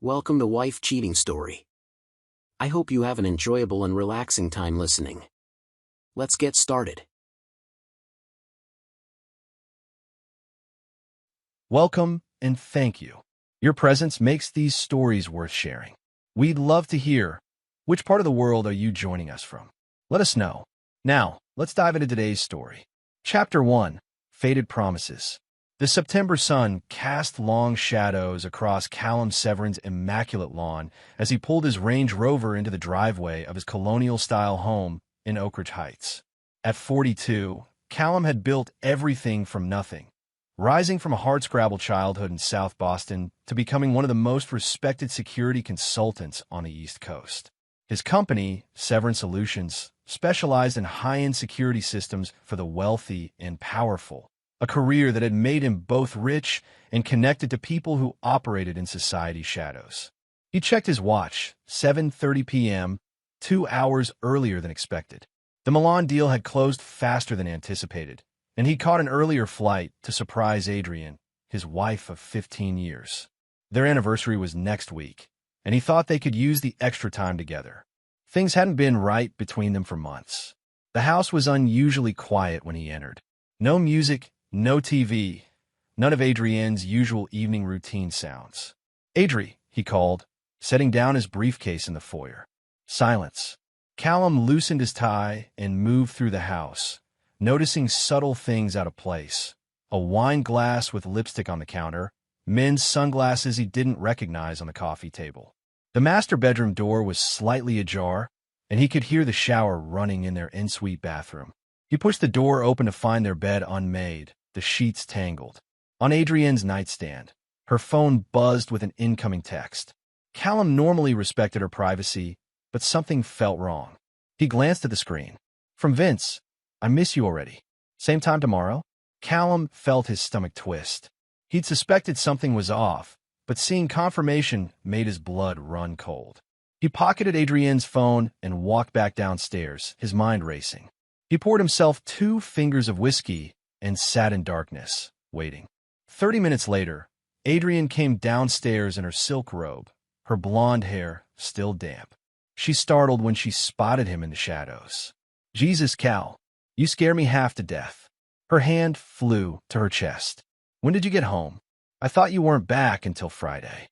Welcome to Wife Cheating Story. I hope you have an enjoyable and relaxing time listening. Let's get started. Welcome and thank you. Your presence makes these stories worth sharing. We'd love to hear which part of the world are you joining us from. Let us know. Now, let's dive into today's story. Chapter 1, Faded Promises. The September sun cast long shadows across Callum Severin's immaculate lawn as he pulled his Range Rover into the driveway of his colonial-style home in Oak Ridge Heights. At 42, Callum had built everything from nothing, rising from a hardscrabble childhood in South Boston to becoming one of the most respected security consultants on the East Coast. His company, Severin Solutions, specialized in high-end security systems for the wealthy and powerful, a career that had made him both rich and connected to people who operated in society's shadows. He checked his watch, 7:30 p.m., 2 hours earlier than expected. The Milan deal had closed faster than anticipated, and he caught an earlier flight to surprise Adrienne, his wife of 15 years. Their anniversary was next week, and he thought they could use the extra time together. Things hadn't been right between them for months. The house was unusually quiet when he entered. No music, no TV, none of Adrienne's usual evening routine sounds. "Adri," he called, setting down his briefcase in the foyer. Silence. Callum loosened his tie and moved through the house, noticing subtle things out of place. A wine glass with lipstick on the counter, men's sunglasses he didn't recognize on the coffee table. The master bedroom door was slightly ajar, and he could hear the shower running in their ensuite bathroom. He pushed the door open to find their bed unmade, the sheets tangled. On Adrienne's nightstand, her phone buzzed with an incoming text. Callum normally respected her privacy, but something felt wrong. He glanced at the screen. From Vince. "I miss you already. Same time tomorrow?" Callum felt his stomach twist. He'd suspected something was off, but seeing confirmation made his blood run cold. He pocketed Adrienne's phone and walked back downstairs, his mind racing. He poured himself 2 fingers of whiskey and sat in darkness, waiting. 30 minutes later, Adrienne came downstairs in her silk robe, her blonde hair still damp. She startled when she spotted him in the shadows. "Jesus, Cal, you scare me half to death." Her hand flew to her chest. "When did you get home? I thought you weren't back until Friday."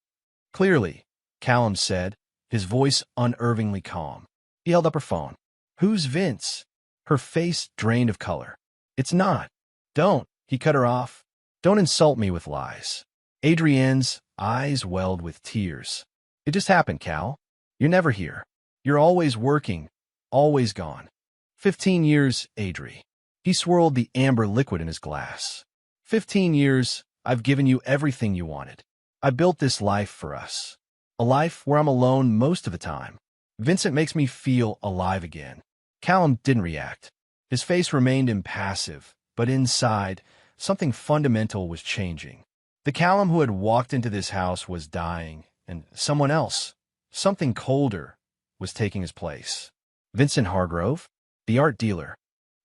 "Clearly," Callum said, his voice unervingly calm. He held up her phone. "Who's Vince?" Her face drained of color. "It's not." "Don't," he cut her off. "Don't insult me with lies." Adrienne's eyes welled with tears. "It just happened, Cal. You're never here. You're always working, always gone." 15 years, Adri. He swirled the amber liquid in his glass. 15 years, I've given you everything you wanted. I built this life for us. A life where I'm alone most of the time. Vincent makes me feel alive again. Callum didn't react. His face remained impassive, but inside, something fundamental was changing. The Callum who had walked into this house was dying, and someone else, something colder, was taking his place. "Vincent Hargrove? The art dealer?"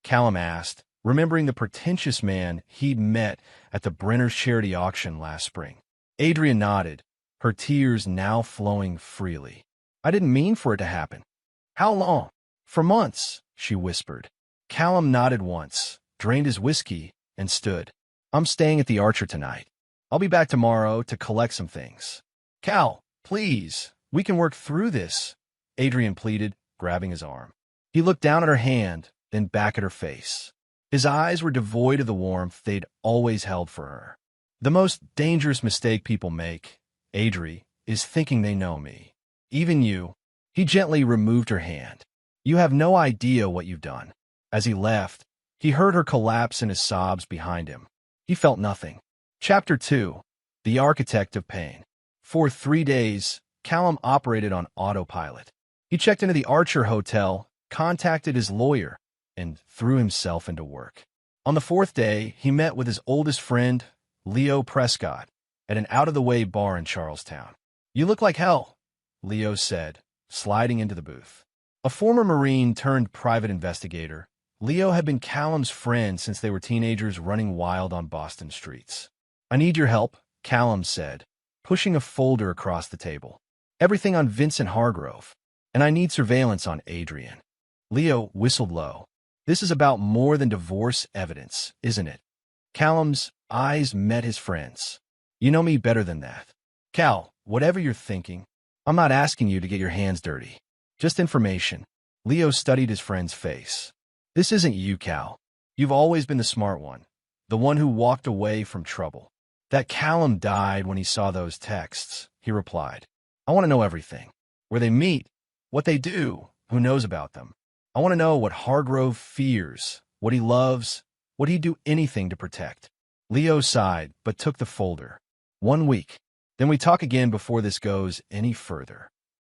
Callum asked, remembering the pretentious man he'd met at the Brenner's charity auction last spring. Adrienne nodded, her tears now flowing freely. "I didn't mean for it to happen." "How long?" "For months," she whispered. Callum nodded once, drained his whiskey, and stood. "I'm staying at the Archer tonight. I'll be back tomorrow to collect some things." "Cal, please, we can work through this," Adrienne pleaded, grabbing his arm. He looked down at her hand, then back at her face. His eyes were devoid of the warmth they'd always held for her. "The most dangerous mistake people make, Adri, is thinking they know me. Even you." He gently removed her hand. "You have no idea what you've done." As he left, he heard her collapse in his sobs behind him. He felt nothing. Chapter 2, The Architect of Pain. For 3 days, Callum operated on autopilot. He checked into the Archer Hotel, contacted his lawyer, and threw himself into work. On the 4th day, he met with his oldest friend, Leo Prescott, at an out-of-the-way bar in Charlestown. "You look like hell," Leo said, sliding into the booth. A former Marine turned private investigator, Leo had been Callum's friend since they were teenagers running wild on Boston streets. "I need your help," Callum said, pushing a folder across the table. Everything on Vincent Hargrove. And I need surveillance on Adrian. Leo whistled low. This is about more than divorce evidence, isn't it? Callum's eyes met his friend's. You know me better than that. Cal, whatever you're thinking, I'm not asking you to get your hands dirty. Just information. Leo studied his friend's face. This isn't you, Cal. You've always been the smart one, the one who walked away from trouble. That Callum died when he saw those texts, he replied. I want to know everything. Where they meet, what they do, who knows about them. I want to know what Hargrove fears, what he loves, would he do anything to protect. Leo sighed, but took the folder. 1 week. Then we talk again before this goes any further.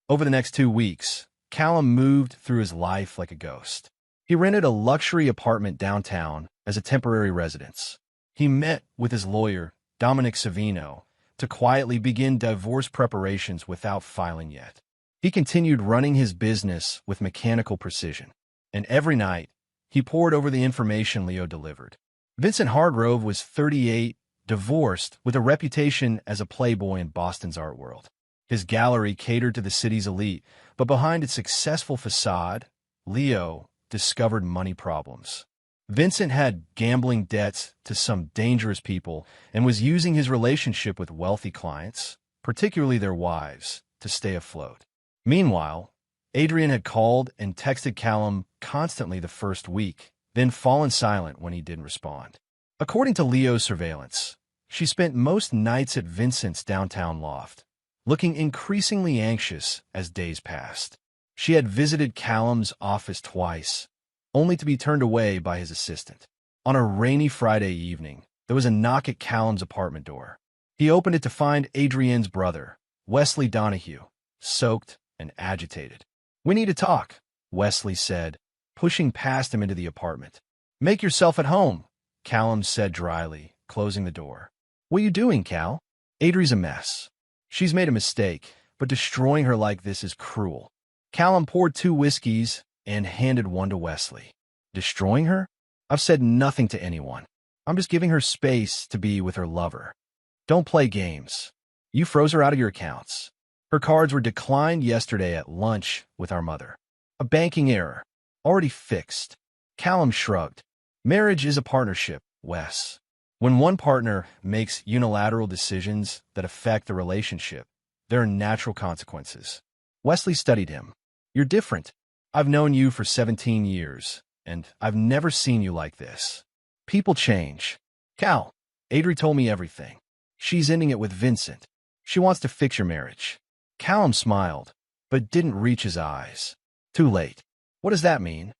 Over the next 2 weeks, Callum moved through his life like a ghost. He rented a luxury apartment downtown as a temporary residence. He met with his lawyer, Dominic Savino, to quietly begin divorce preparations without filing yet. He continued running his business with mechanical precision, and every night, he pored over the information Leo delivered. Vincent Hargrove was 38, divorced, with a reputation as a playboy in Boston's art world. His gallery catered to the city's elite, but behind its successful facade, Leo discovered money problems. Vincent had gambling debts to some dangerous people and was using his relationship with wealthy clients, particularly their wives, to stay afloat. Meanwhile, Adrian had called and texted Callum constantly the first week, then fallen silent when he didn't respond. According to Leo's surveillance, she spent most nights at Vincent's downtown loft, looking increasingly anxious as days passed. She had visited Callum's office twice, only to be turned away by his assistant. On a rainy Friday evening, there was a knock at Callum's apartment door. He opened it to find Adrian's brother, Wesley Donahue, soaked and agitated. "We need to talk," Wesley said, pushing past him into the apartment. "Make yourself at home," Callum said dryly, closing the door. "What are you doing, Cal? Adri's a mess. She's made a mistake, but destroying her like this is cruel." Callum poured 2 whiskeys and handed one to Wesley. "Destroying her? I've said nothing to anyone. I'm just giving her space to be with her lover. Don't play games. You froze her out of your accounts. Her cards were declined yesterday at lunch with our mother. A banking error. Already fixed." Callum shrugged. "Marriage is a partnership, Wes. When one partner makes unilateral decisions that affect the relationship, there are natural consequences." Wesley studied him. "You're different. I've known you for 17 years, and I've never seen you like this. People change. Cal, Adri told me everything. She's ending it with Vincent. She wants to fix your marriage." Callum smiled, but didn't reach his eyes. "Too late." "What does that mean?"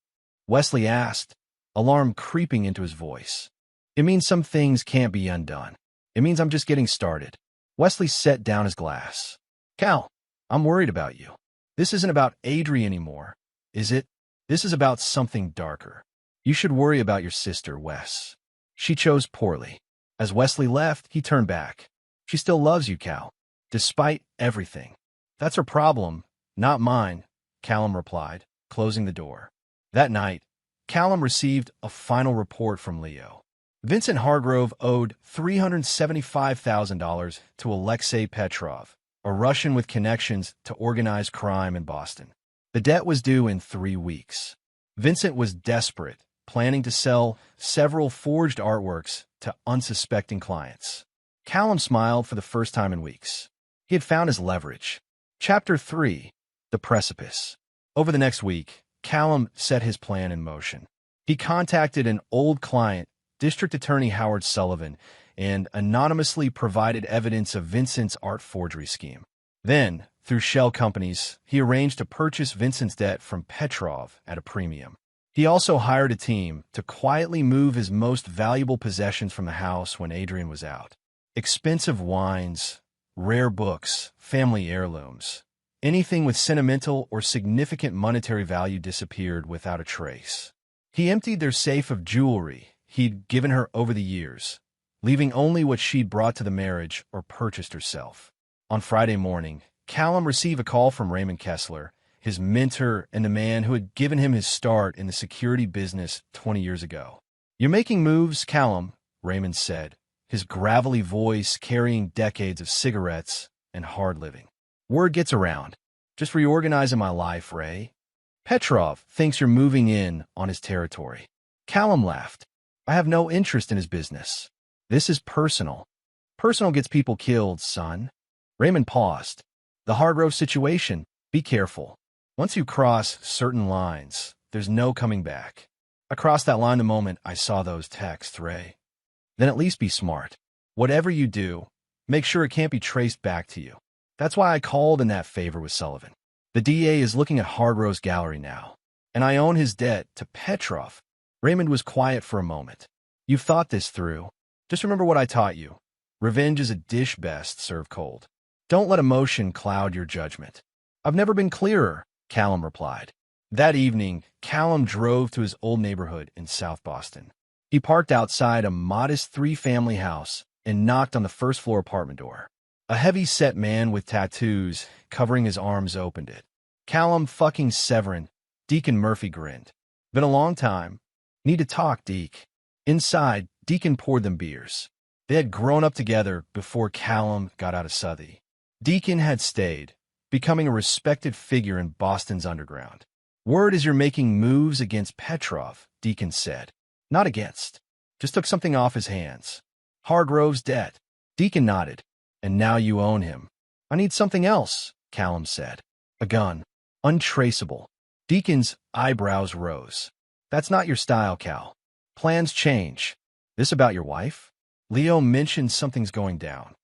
Wesley asked, alarm creeping into his voice. "It means some things can't be undone. It means I'm just getting started." Wesley set down his glass. "Cal, I'm worried about you. This isn't about Adri anymore, is it? This is about something darker. You should worry about your sister, Wes. She chose poorly." As Wesley left, he turned back. "She still loves you, Cal, despite everything." "That's her problem, not mine," Callum replied, closing the door. That night, Callum received a final report from Leo. Vincent Hargrove owed $375,000 to Alexei Petrov, a Russian with connections to organized crime in Boston. The debt was due in 3 weeks. Vincent was desperate, planning to sell several forged artworks to unsuspecting clients. Callum smiled for the first time in weeks. He had found his leverage. Chapter 3: The Precipice. Over the next week, Callum set his plan in motion. He contacted an old client, District Attorney Howard Sullivan, and anonymously provided evidence of Vincent's art forgery scheme. Then, through shell companies, he arranged to purchase Vincent's debt from Petrov at a premium. He also hired a team to quietly move his most valuable possessions from the house when Adrian was out. Expensive wines, rare books, family heirlooms. Anything with sentimental or significant monetary value disappeared without a trace. He emptied their safe of jewelry he'd given her over the years, leaving only what she'd brought to the marriage or purchased herself. On Friday morning, Callum received a call from Raymond Kessler, his mentor and the man who had given him his start in the security business 20 years ago. "You're making moves, Callum," Raymond said, his gravelly voice carrying decades of cigarettes and hard living. Word gets around. Just reorganizing my life, Ray. Petrov thinks you're moving in on his territory. Callum laughed. I have no interest in his business. This is personal. Personal gets people killed, son. Raymond paused. The Hargrove situation, be careful. Once you cross certain lines, there's no coming back. I crossed that line the moment I saw those texts, Ray. Then at least be smart. Whatever you do, make sure it can't be traced back to you. That's why I called in that favor with Sullivan. The DA is looking at Hargrove's gallery now, and I own his debt to Petrov. Raymond was quiet for a moment. You've thought this through. Just remember what I taught you. Revenge is a dish best served cold. Don't let emotion cloud your judgment. I've never been clearer, Callum replied. That evening, Callum drove to his old neighborhood in South Boston. He parked outside a modest three-family house and knocked on the first-floor apartment door. A heavy-set man with tattoos covering his arms opened it. Callum fucking Severin, Deacon Murphy grinned. Been a long time. Need to talk, Deke. Inside, Deacon poured them beers. They had grown up together before Callum got out of Southie. Deacon had stayed, becoming a respected figure in Boston's underground. Word is you're making moves against Petrov, Deacon said. Not against. Just took something off his hands. Hargrove's debt. Deacon nodded. And now you own him. I need something else, Callum said. A gun. Untraceable. Deacon's eyebrows rose. That's not your style, Cal. Plans change. This about your wife? Leo mentioned something's going down.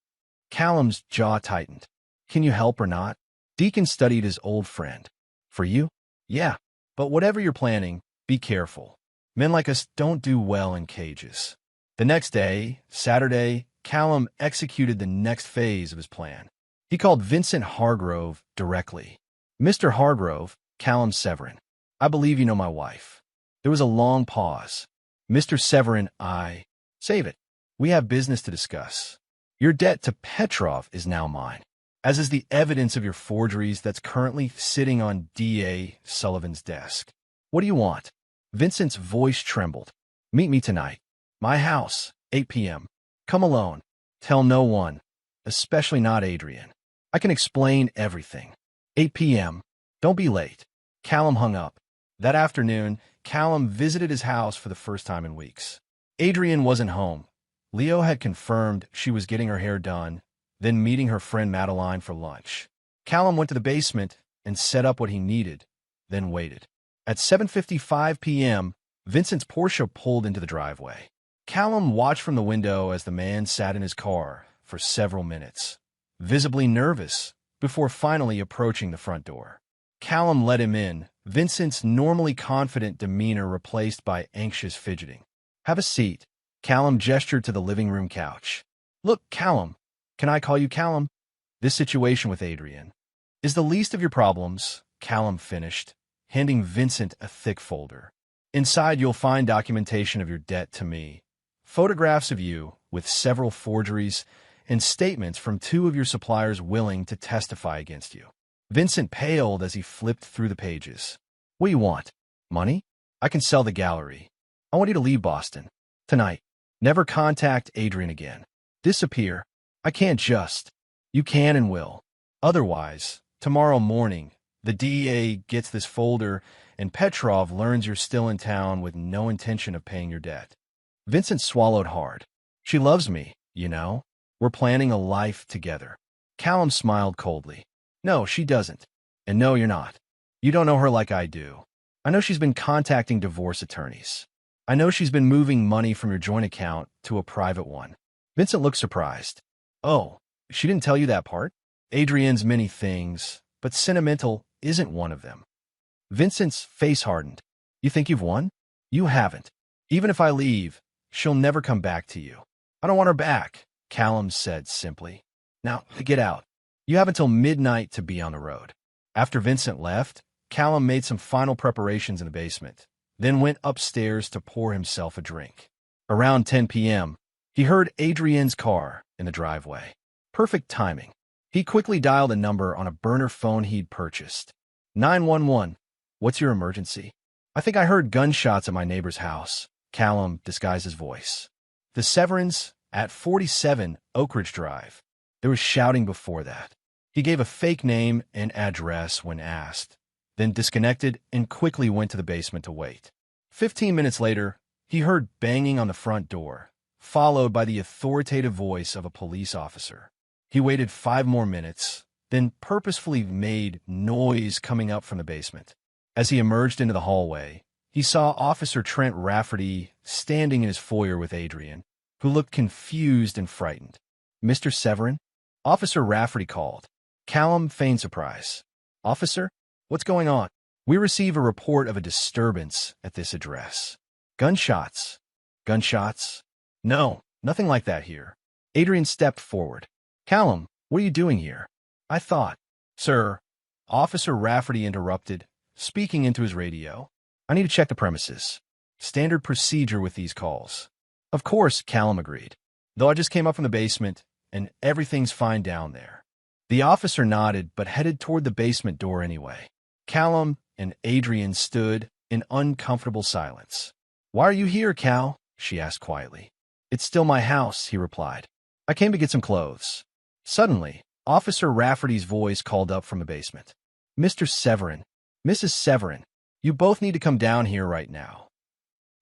Callum's jaw tightened. Can you help or not? Deacon studied his old friend. For you? Yeah. But whatever you're planning, be careful. Men like us don't do well in cages. The next day, Saturday, Callum executed the next phase of his plan. He called Vincent Hargrove directly. Mr. Hargrove, Callum Severin. I believe you know my wife. There was a long pause. Mr. Severin, Save it. We have business to discuss. Your debt to Petrov is now mine, as is the evidence of your forgeries that's currently sitting on D.A. Sullivan's desk. What do you want? Vincent's voice trembled. Meet me tonight. My house, 8 p.m. Come alone. Tell no one, especially not Adrian. I can explain everything. 8 p.m. Don't be late. Callum hung up. That afternoon, Callum visited his house for the first time in weeks. Adrian wasn't home. Leo had confirmed she was getting her hair done, then meeting her friend Madeline for lunch. Callum went to the basement and set up what he needed, then waited. At 7:55 p.m., Vincent's Porsche pulled into the driveway. Callum watched from the window as the man sat in his car for several minutes, visibly nervous, before finally approaching the front door. Callum let him in, Vincent's normally confident demeanor replaced by anxious fidgeting. Have a seat. Callum gestured to the living room couch. Look, Callum. Can I call you Callum? This situation with Adrian is the least of your problems, Callum finished, handing Vincent a thick folder. Inside you'll find documentation of your debt to me, photographs of you with several forgeries, and statements from 2 of your suppliers willing to testify against you. Vincent paled as he flipped through the pages. What do you want? Money? I can sell the gallery. I want you to leave Boston. Tonight. Never contact Adrian again. Disappear. I can't just. You can and will. Otherwise, tomorrow morning, the DEA gets this folder and Petrov learns you're still in town with no intention of paying your debt. Vincent swallowed hard. She loves me, you know. We're planning a life together. Callum smiled coldly. No, she doesn't. And no, you're not. You don't know her like I do. I know she's been contacting divorce attorneys. I know she's been moving money from your joint account to a private one. Vincent looked surprised. Oh, she didn't tell you that part? Adrian's many things, but sentimental isn't one of them. Vincent's face hardened. You think you've won? You haven't. Even if I leave, she'll never come back to you. I don't want her back, Callum said simply. Now, get out. You have until midnight to be on the road. After Vincent left, Callum made some final preparations in the basement, then went upstairs to pour himself a drink. Around 10 p.m., he heard Adrian's car in the driveway. Perfect timing. He quickly dialed a number on a burner phone he'd purchased. 911. What's your emergency? I think I heard gunshots at my neighbor's house. Callum disguised his voice. The Severins, at 47 Oak Ridge Drive. There was shouting before that. He gave a fake name and address when asked, then disconnected and quickly went to the basement to wait. 15 minutes later, he heard banging on the front door, followed by the authoritative voice of a police officer. He waited 5 more minutes, then purposefully made noise coming up from the basement. As he emerged into the hallway, he saw Officer Trent Rafferty standing in his foyer with Adrian, who looked confused and frightened. "Mr. Severin?" Officer Rafferty called. Callum feigned surprise. "Officer, what's going on?" "We receive a report of a disturbance at this address." "Gunshots." "Gunshots?" "No, nothing like that here." Adrian stepped forward. "Callum, what are you doing here?" "I thought—" "Sir," Officer Rafferty interrupted, speaking into his radio, "I need to check the premises. Standard procedure with these calls." "Of course," Callum agreed. "Though I just came up from the basement, and everything's fine down there." The officer nodded but headed toward the basement door anyway. Callum and Adrian stood in uncomfortable silence. "Why are you here, Cal?" she asked quietly. "It's still my house," he replied. "I came to get some clothes." Suddenly, Officer Rafferty's voice called up from the basement. "Mr. Severin, Mrs. Severin, you both need to come down here right now."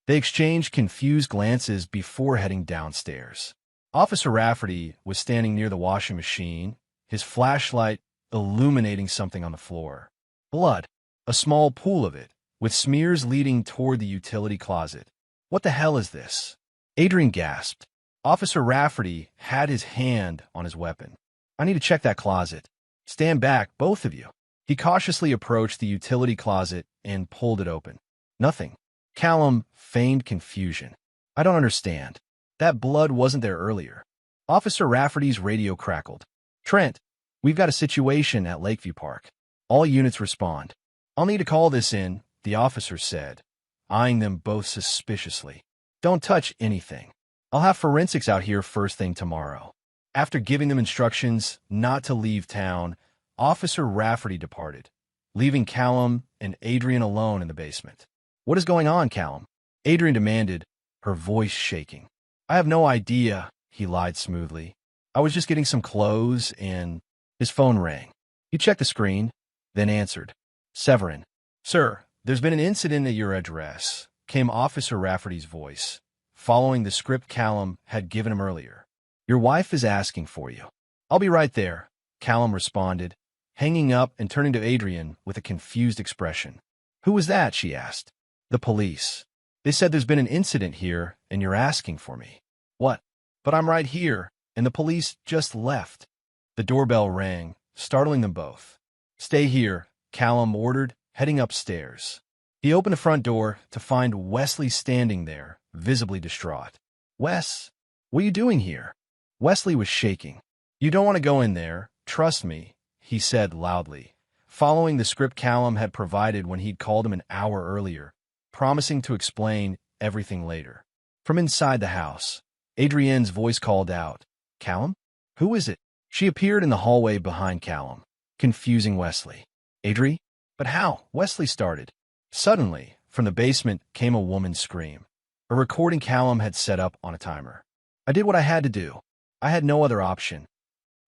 They exchanged confused glances before heading downstairs. Officer Rafferty was standing near the washing machine, his flashlight illuminating something on the floor. Blood, a small pool of it, with smears leading toward the utility closet. "What the hell is this?" Adrian gasped. Officer Rafferty had his hand on his weapon. "I need to check that closet. Stand back, both of you." He cautiously approached the utility closet and pulled it open. "Nothing." Callum feigned confusion. "I don't understand. That blood wasn't there earlier." Officer Rafferty's radio crackled. "Trent, we've got a situation at Lakeview Park. All units respond." "I'll need to call this in," the officer said, eyeing them both suspiciously. "Don't touch anything. I'll have forensics out here first thing tomorrow." After giving them instructions not to leave town, Officer Rafferty departed, leaving Callum and Adrian alone in the basement. "What is going on, Callum?" Adrian demanded, her voice shaking. "I have no idea," he lied smoothly. "I was just getting some clothes and—" His phone rang. He checked the screen, then answered. "Severin." "Sir, there's been an incident at your address," came Officer Rafferty's voice, following the script Callum had given him earlier. "Your wife is asking for you." "I'll be right there," Callum responded, hanging up and turning to Adrian with a confused expression. "Who was that?" she asked. "The police. They said there's been an incident here and you're asking for me." "What?" "But I'm right here, and the police just left." The doorbell rang, startling them both. "Stay here," Callum ordered, heading upstairs. He opened the front door to find Wesley standing there, visibly distraught. "Wes, what are you doing here?" Wesley was shaking. "You don't want to go in there, trust me," he said loudly, following the script Callum had provided when he'd called him an hour earlier, promising to explain everything later. From inside the house, Adrienne's voice called out, "Callum? Who is it?" She appeared in the hallway behind Callum, confusing Wesley. "Adri? But how?" Wesley started. Suddenly, from the basement came a woman's scream, a recording Callum had set up on a timer. "I did what I had to do. I had no other option."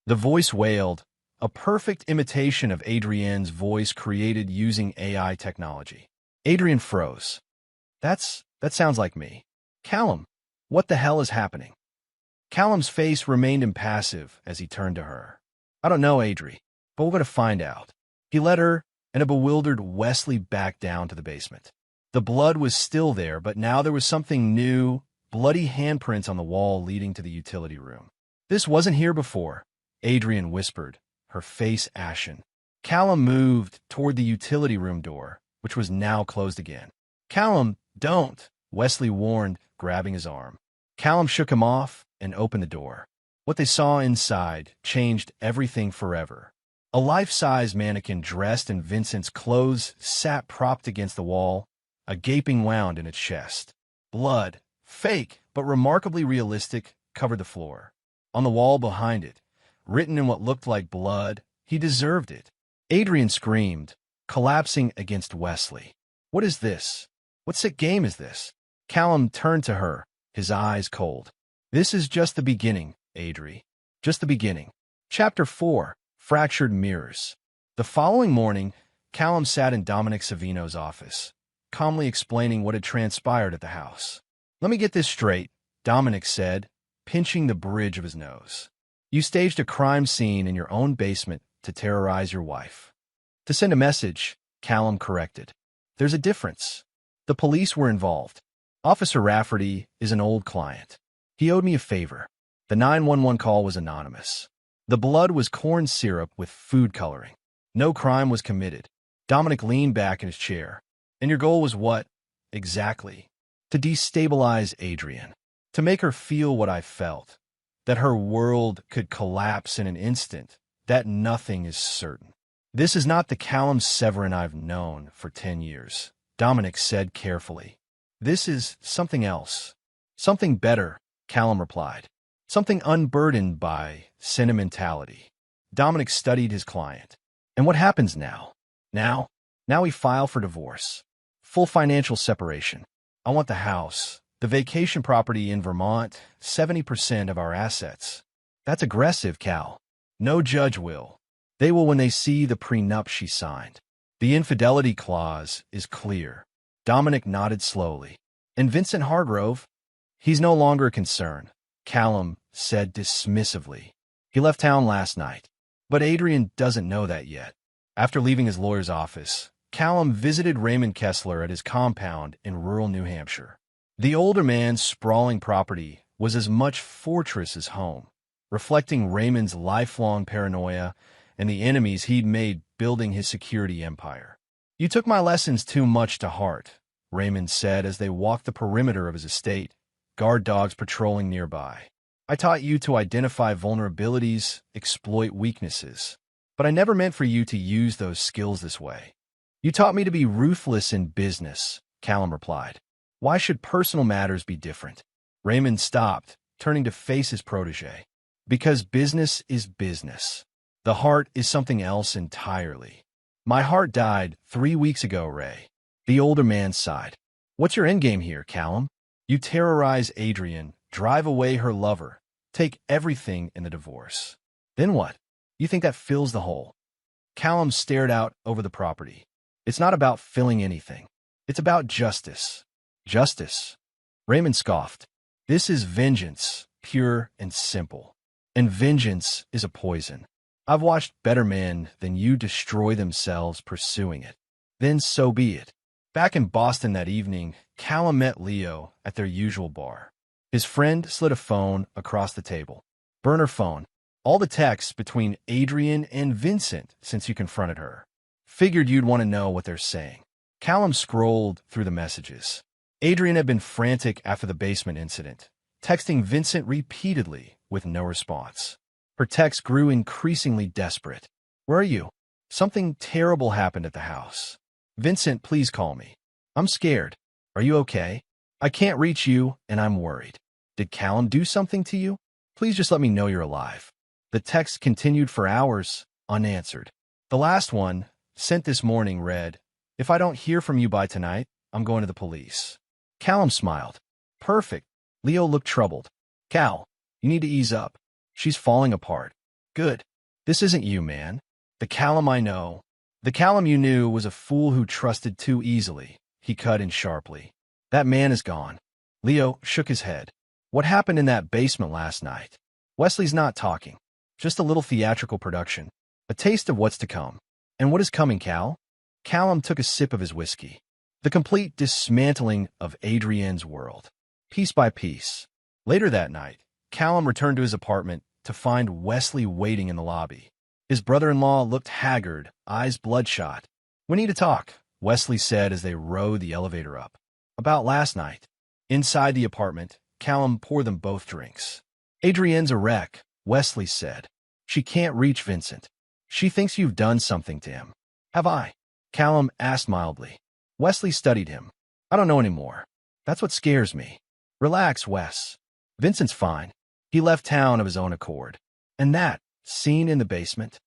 The voice wailed, a perfect imitation of Adrienne's voice created using AI technology. Adrian froze. That sounds like me." "Callum, what the hell is happening?" Callum's face remained impassive as he turned to her. "I don't know, Adri, but we're going to find out." He led her and a bewildered Wesley back down to the basement. The blood was still there, but now there was something new, bloody handprints on the wall leading to the utility room. "This wasn't here before," Adrian whispered, her face ashen. Callum moved toward the utility room door, which was now closed again. "Callum, don't," Wesley warned, grabbing his arm. Callum shook him off and opened the door. What they saw inside changed everything forever. A life-size mannequin dressed in Vincent's clothes sat propped against the wall, a gaping wound in its chest. Blood, fake but remarkably realistic, covered the floor. On the wall behind it, written in what looked like blood, "He deserved it." Adrian screamed, collapsing against Wesley. "What is this? What sick game is this?" Callum turned to her, his eyes cold. This is just the beginning, Adri. Just the beginning. Chapter 4. Fractured Mirrors. The following morning, Callum sat in Dominic Savino's office, calmly explaining what had transpired at the house. "Let me get this straight," Dominic said, pinching the bridge of his nose. "You staged a crime scene in your own basement to terrorize your wife." "To send a message," Callum corrected. "There's a difference. The police were involved. Officer Rafferty is an old client. He owed me a favor. The 911 call was anonymous. The blood was corn syrup with food coloring. No crime was committed." Dominic leaned back in his chair. "And your goal was what, exactly?" "To destabilize Adrian. To make her feel what I felt. That her world could collapse in an instant. That nothing is certain." "This is not the Callum Severin I've known for 10 years," Dominic said carefully. "This is something else. Something better," Callum replied. "Something unburdened by sentimentality." Dominic studied his client. "And what happens now?" Now we file for divorce. Full financial separation. I want the house, the vacation property in Vermont, 70% of our assets." "That's aggressive, Cal." "No judge will. They will when they see the prenup she signed. The infidelity clause is clear." Dominic nodded slowly. "And Vincent Hargrove?" "He's no longer a concern," Callum said dismissively. "He left town last night. But Adrian doesn't know that yet." After leaving his lawyer's office, Callum visited Raymond Kessler at his compound in rural New Hampshire. The older man's sprawling property was as much fortress as home, reflecting Raymond's lifelong paranoia and the enemies he'd made building his security empire. "You took my lessons too much to heart," Raymond said as they walked the perimeter of his estate, guard dogs patrolling nearby. "I taught you to identify vulnerabilities, exploit weaknesses. But I never meant for you to use those skills this way." "You taught me to be ruthless in business," Callum replied. "Why should personal matters be different?" Raymond stopped, turning to face his protege. "Because business is business. The heart is something else entirely." "My heart died 3 weeks ago, Ray." The older man sighed. "What's your endgame here, Callum?" "You terrorize Adrian, drive away her lover, take everything in the divorce. Then what? You think that fills the hole?" Callum stared out over the property. "It's not about filling anything. It's about justice." "Justice?" Raymond scoffed. "This is vengeance, pure and simple. And vengeance is a poison. I've watched better men than you destroy themselves pursuing it. Then so be it." Back in Boston that evening, Callum met Leo at their usual bar. His friend slid a phone across the table. "Burner phone. All the texts between Adrian and Vincent since you confronted her. Figured you'd want to know what they're saying." Callum scrolled through the messages. Adrian had been frantic after the basement incident, texting Vincent repeatedly with no response. Her texts grew increasingly desperate. "Where are you? Something terrible happened at the house. Vincent, please call me. I'm scared. Are you okay? I can't reach you, and I'm worried. Did Callum do something to you? Please just let me know you're alive." The text continued for hours, unanswered. The last one, sent this morning, read, "If I don't hear from you by tonight, I'm going to the police." Callum smiled. "Perfect." Leo looked troubled. "Cal, you need to ease up. She's falling apart." "Good. This isn't you, man. The Callum I know. The Callum you knew was a fool who trusted too easily," he cut in sharply. "That man is gone." Leo shook his head. "What happened in that basement last night? Wesley's not talking. Just a little theatrical production. A taste of what's to come." "And what is coming, Cal?" Callum took a sip of his whiskey. "The complete dismantling of Adrienne's world. Piece by piece." Later that night, Callum returned to his apartment to find Wesley waiting in the lobby. His brother-in-law looked haggard, eyes bloodshot. "We need to talk," Wesley said as they rode the elevator up. "About last night." Inside the apartment, Callum poured them both drinks. "Adrienne's a wreck," Wesley said. "She can't reach Vincent. She thinks you've done something to him." "Have I?" Callum asked mildly. Wesley studied him. "I don't know anymore. That's what scares me." "Relax, Wes. Vincent's fine. He left town of his own accord." "And that scene in the basement?"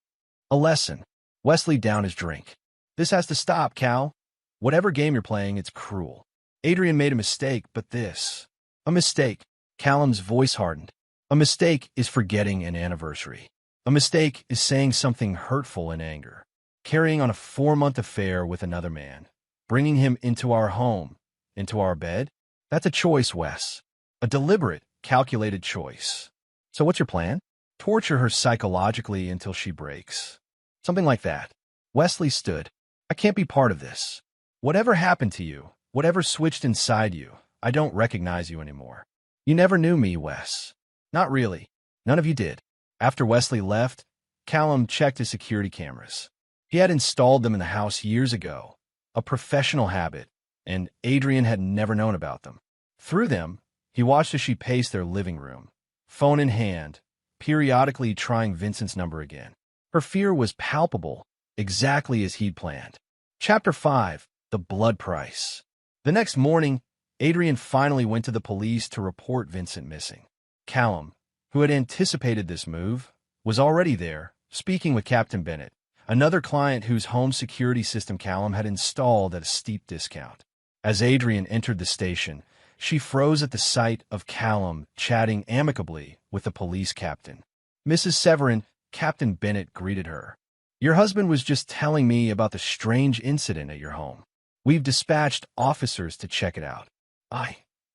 "A lesson." Wesley downed his drink. "This has to stop, Cal. Whatever game you're playing, it's cruel. Adrian made a mistake, but this—" "A mistake," Callum's voice hardened. A mistake is forgetting an anniversary. A mistake is saying something hurtful in anger. Carrying on a 4-month affair with another man. Bringing him into our home, into our bed. That's a choice, Wes. A deliberate, calculated choice. So what's your plan? Torture her psychologically until she breaks. Something like that. Wesley stood. I can't be part of this. Whatever happened to you, whatever switched inside you, I don't recognize you anymore. You never knew me, Wes. Not really. None of you did. After Wesley left, Callum checked his security cameras. He had installed them in the house years ago, a professional habit, and Adrian had never known about them. Through them, he watched as she paced their living room, phone in hand, periodically trying Vincent's number again. Her fear was palpable, exactly as he'd planned. Chapter 5. The Blood Price. The next morning, Adrian finally went to the police to report Vincent missing. Callum, who had anticipated this move, was already there, speaking with Captain Bennett, another client whose home security system Callum had installed at a steep discount. As Adrian entered the station, she froze at the sight of Callum chatting amicably with the police captain. Mrs. Severin, Captain Bennett greeted her. Your husband was just telling me about the strange incident at your home. We've dispatched officers to check it out.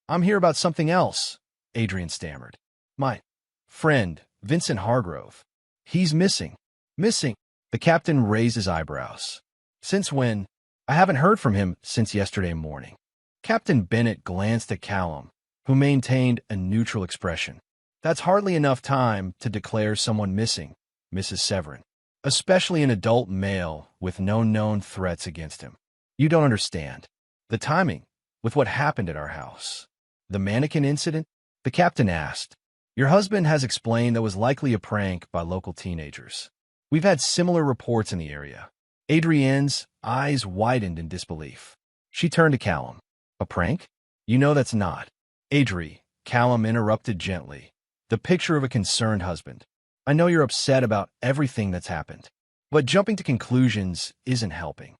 I'm here about something else, Adrian stammered. My friend, Vincent Hargrove. He's missing. Missing? The captain raised his eyebrows. Since when? I haven't heard from him since yesterday morning. Captain Bennett glanced at Callum, who maintained a neutral expression. That's hardly enough time to declare someone missing, Mrs. Severin, especially an adult male with no known threats against him. You don't understand. The timing, with what happened at our house. The mannequin incident? The captain asked. Your husband has explained that was likely a prank by local teenagers. We've had similar reports in the area. Adrienne's eyes widened in disbelief. She turned to Callum. A prank? You know that's not. Adri, Callum interrupted gently. The picture of a concerned husband. I know you're upset about everything that's happened, but jumping to conclusions isn't helping.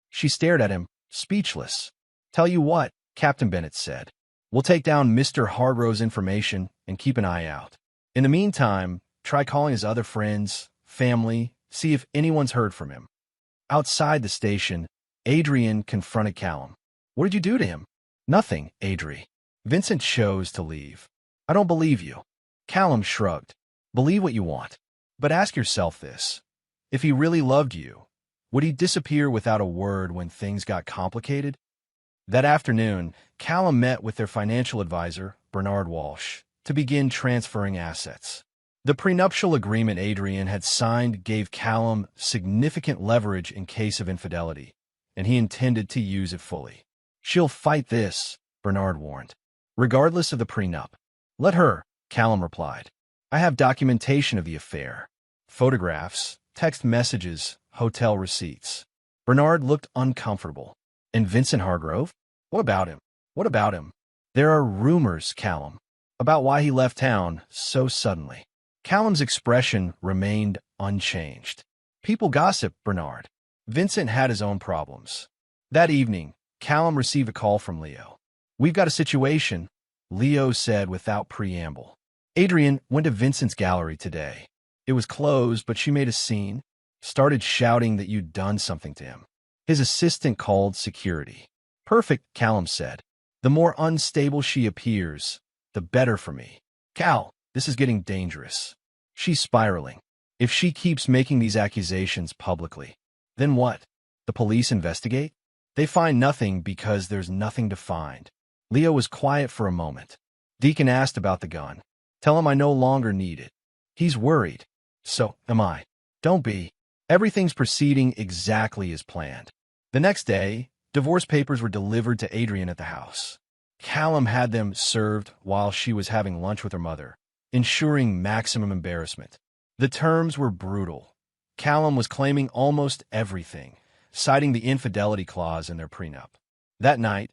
She stared at him, speechless. Tell you what, Captain Bennett said. We'll take down Mr. Hargrove's information and keep an eye out. In the meantime, try calling his other friends, family, see if anyone's heard from him. Outside the station, Adrian confronted Callum. What did you do to him? Nothing, Adri. Vincent chose to leave. I don't believe you. Callum shrugged. Believe what you want. But ask yourself this. If he really loved you, would he disappear without a word when things got complicated? That afternoon, Callum met with their financial advisor, Bernard Walsh, to begin transferring assets. The prenuptial agreement Adrian had signed gave Callum significant leverage in case of infidelity, and he intended to use it fully. She'll fight this, Bernard warned, regardless of the prenup. Let her, Callum replied. I have documentation of the affair. Photographs, text messages, hotel receipts. Bernard looked uncomfortable. And Vincent Hargrove? What about him? What about him? There are rumors, Callum, about why he left town so suddenly. Callum's expression remained unchanged. People gossip, Bernard. Vincent had his own problems. That evening, Callum received a call from Leo. We've got a situation, Leo said without preamble. Adrian went to Vincent's gallery today. It was closed, but she made a scene, started shouting that you'd done something to him. His assistant called security. Perfect, Callum said. The more unstable she appears, the better for me. Cal, this is getting dangerous. She's spiraling. If she keeps making these accusations publicly, then what? The police investigate? They find nothing because there's nothing to find. Leo was quiet for a moment. Deacon asked about the gun. Tell him I no longer need it. He's worried. So am I. Don't be. Everything's proceeding exactly as planned. The next day, divorce papers were delivered to Adrian at the house. Callum had them served while she was having lunch with her mother, ensuring maximum embarrassment. The terms were brutal. Callum was claiming almost everything, citing the infidelity clause in their prenup. That night,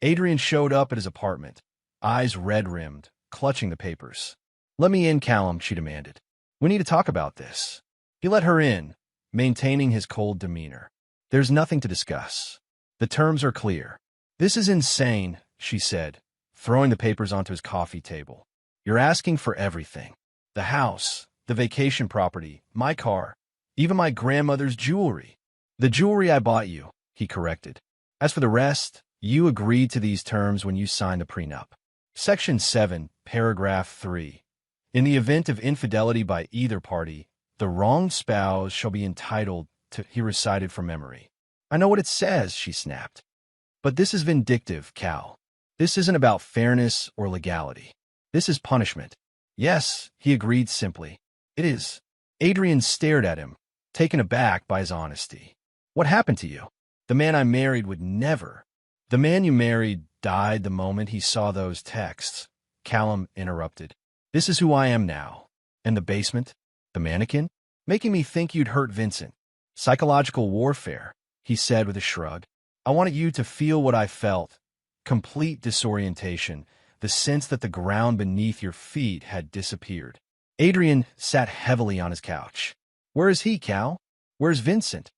Adrian showed up at his apartment, eyes red-rimmed, clutching the papers. Let me in, Callum, she demanded. We need to talk about this. He let her in, maintaining his cold demeanor. There's nothing to discuss. The terms are clear. This is insane, she said, throwing the papers onto his coffee table. You're asking for everything. The house, the vacation property, my car, even my grandmother's jewelry. The jewelry I bought you, he corrected. As for the rest, you agreed to these terms when you signed the prenup. Section 7, paragraph 3. In the event of infidelity by either party, the wronged spouse shall be entitled to, he recited from memory. I know what it says, she snapped. But this is vindictive, Cal. This isn't about fairness or legality. This is punishment. Yes, he agreed simply. It is. Adrian stared at him, taken aback by his honesty. What happened to you? The man I married would never. The man you married died the moment he saw those texts. Callum interrupted. This is who I am now. And the basement? The mannequin? Making me think you'd hurt Vincent. Psychological warfare, he said with a shrug. I wanted you to feel what I felt. Complete disorientation, the sense that the ground beneath your feet had disappeared. Adrian sat heavily on his couch. Where is he, Cal? Where's Vincent?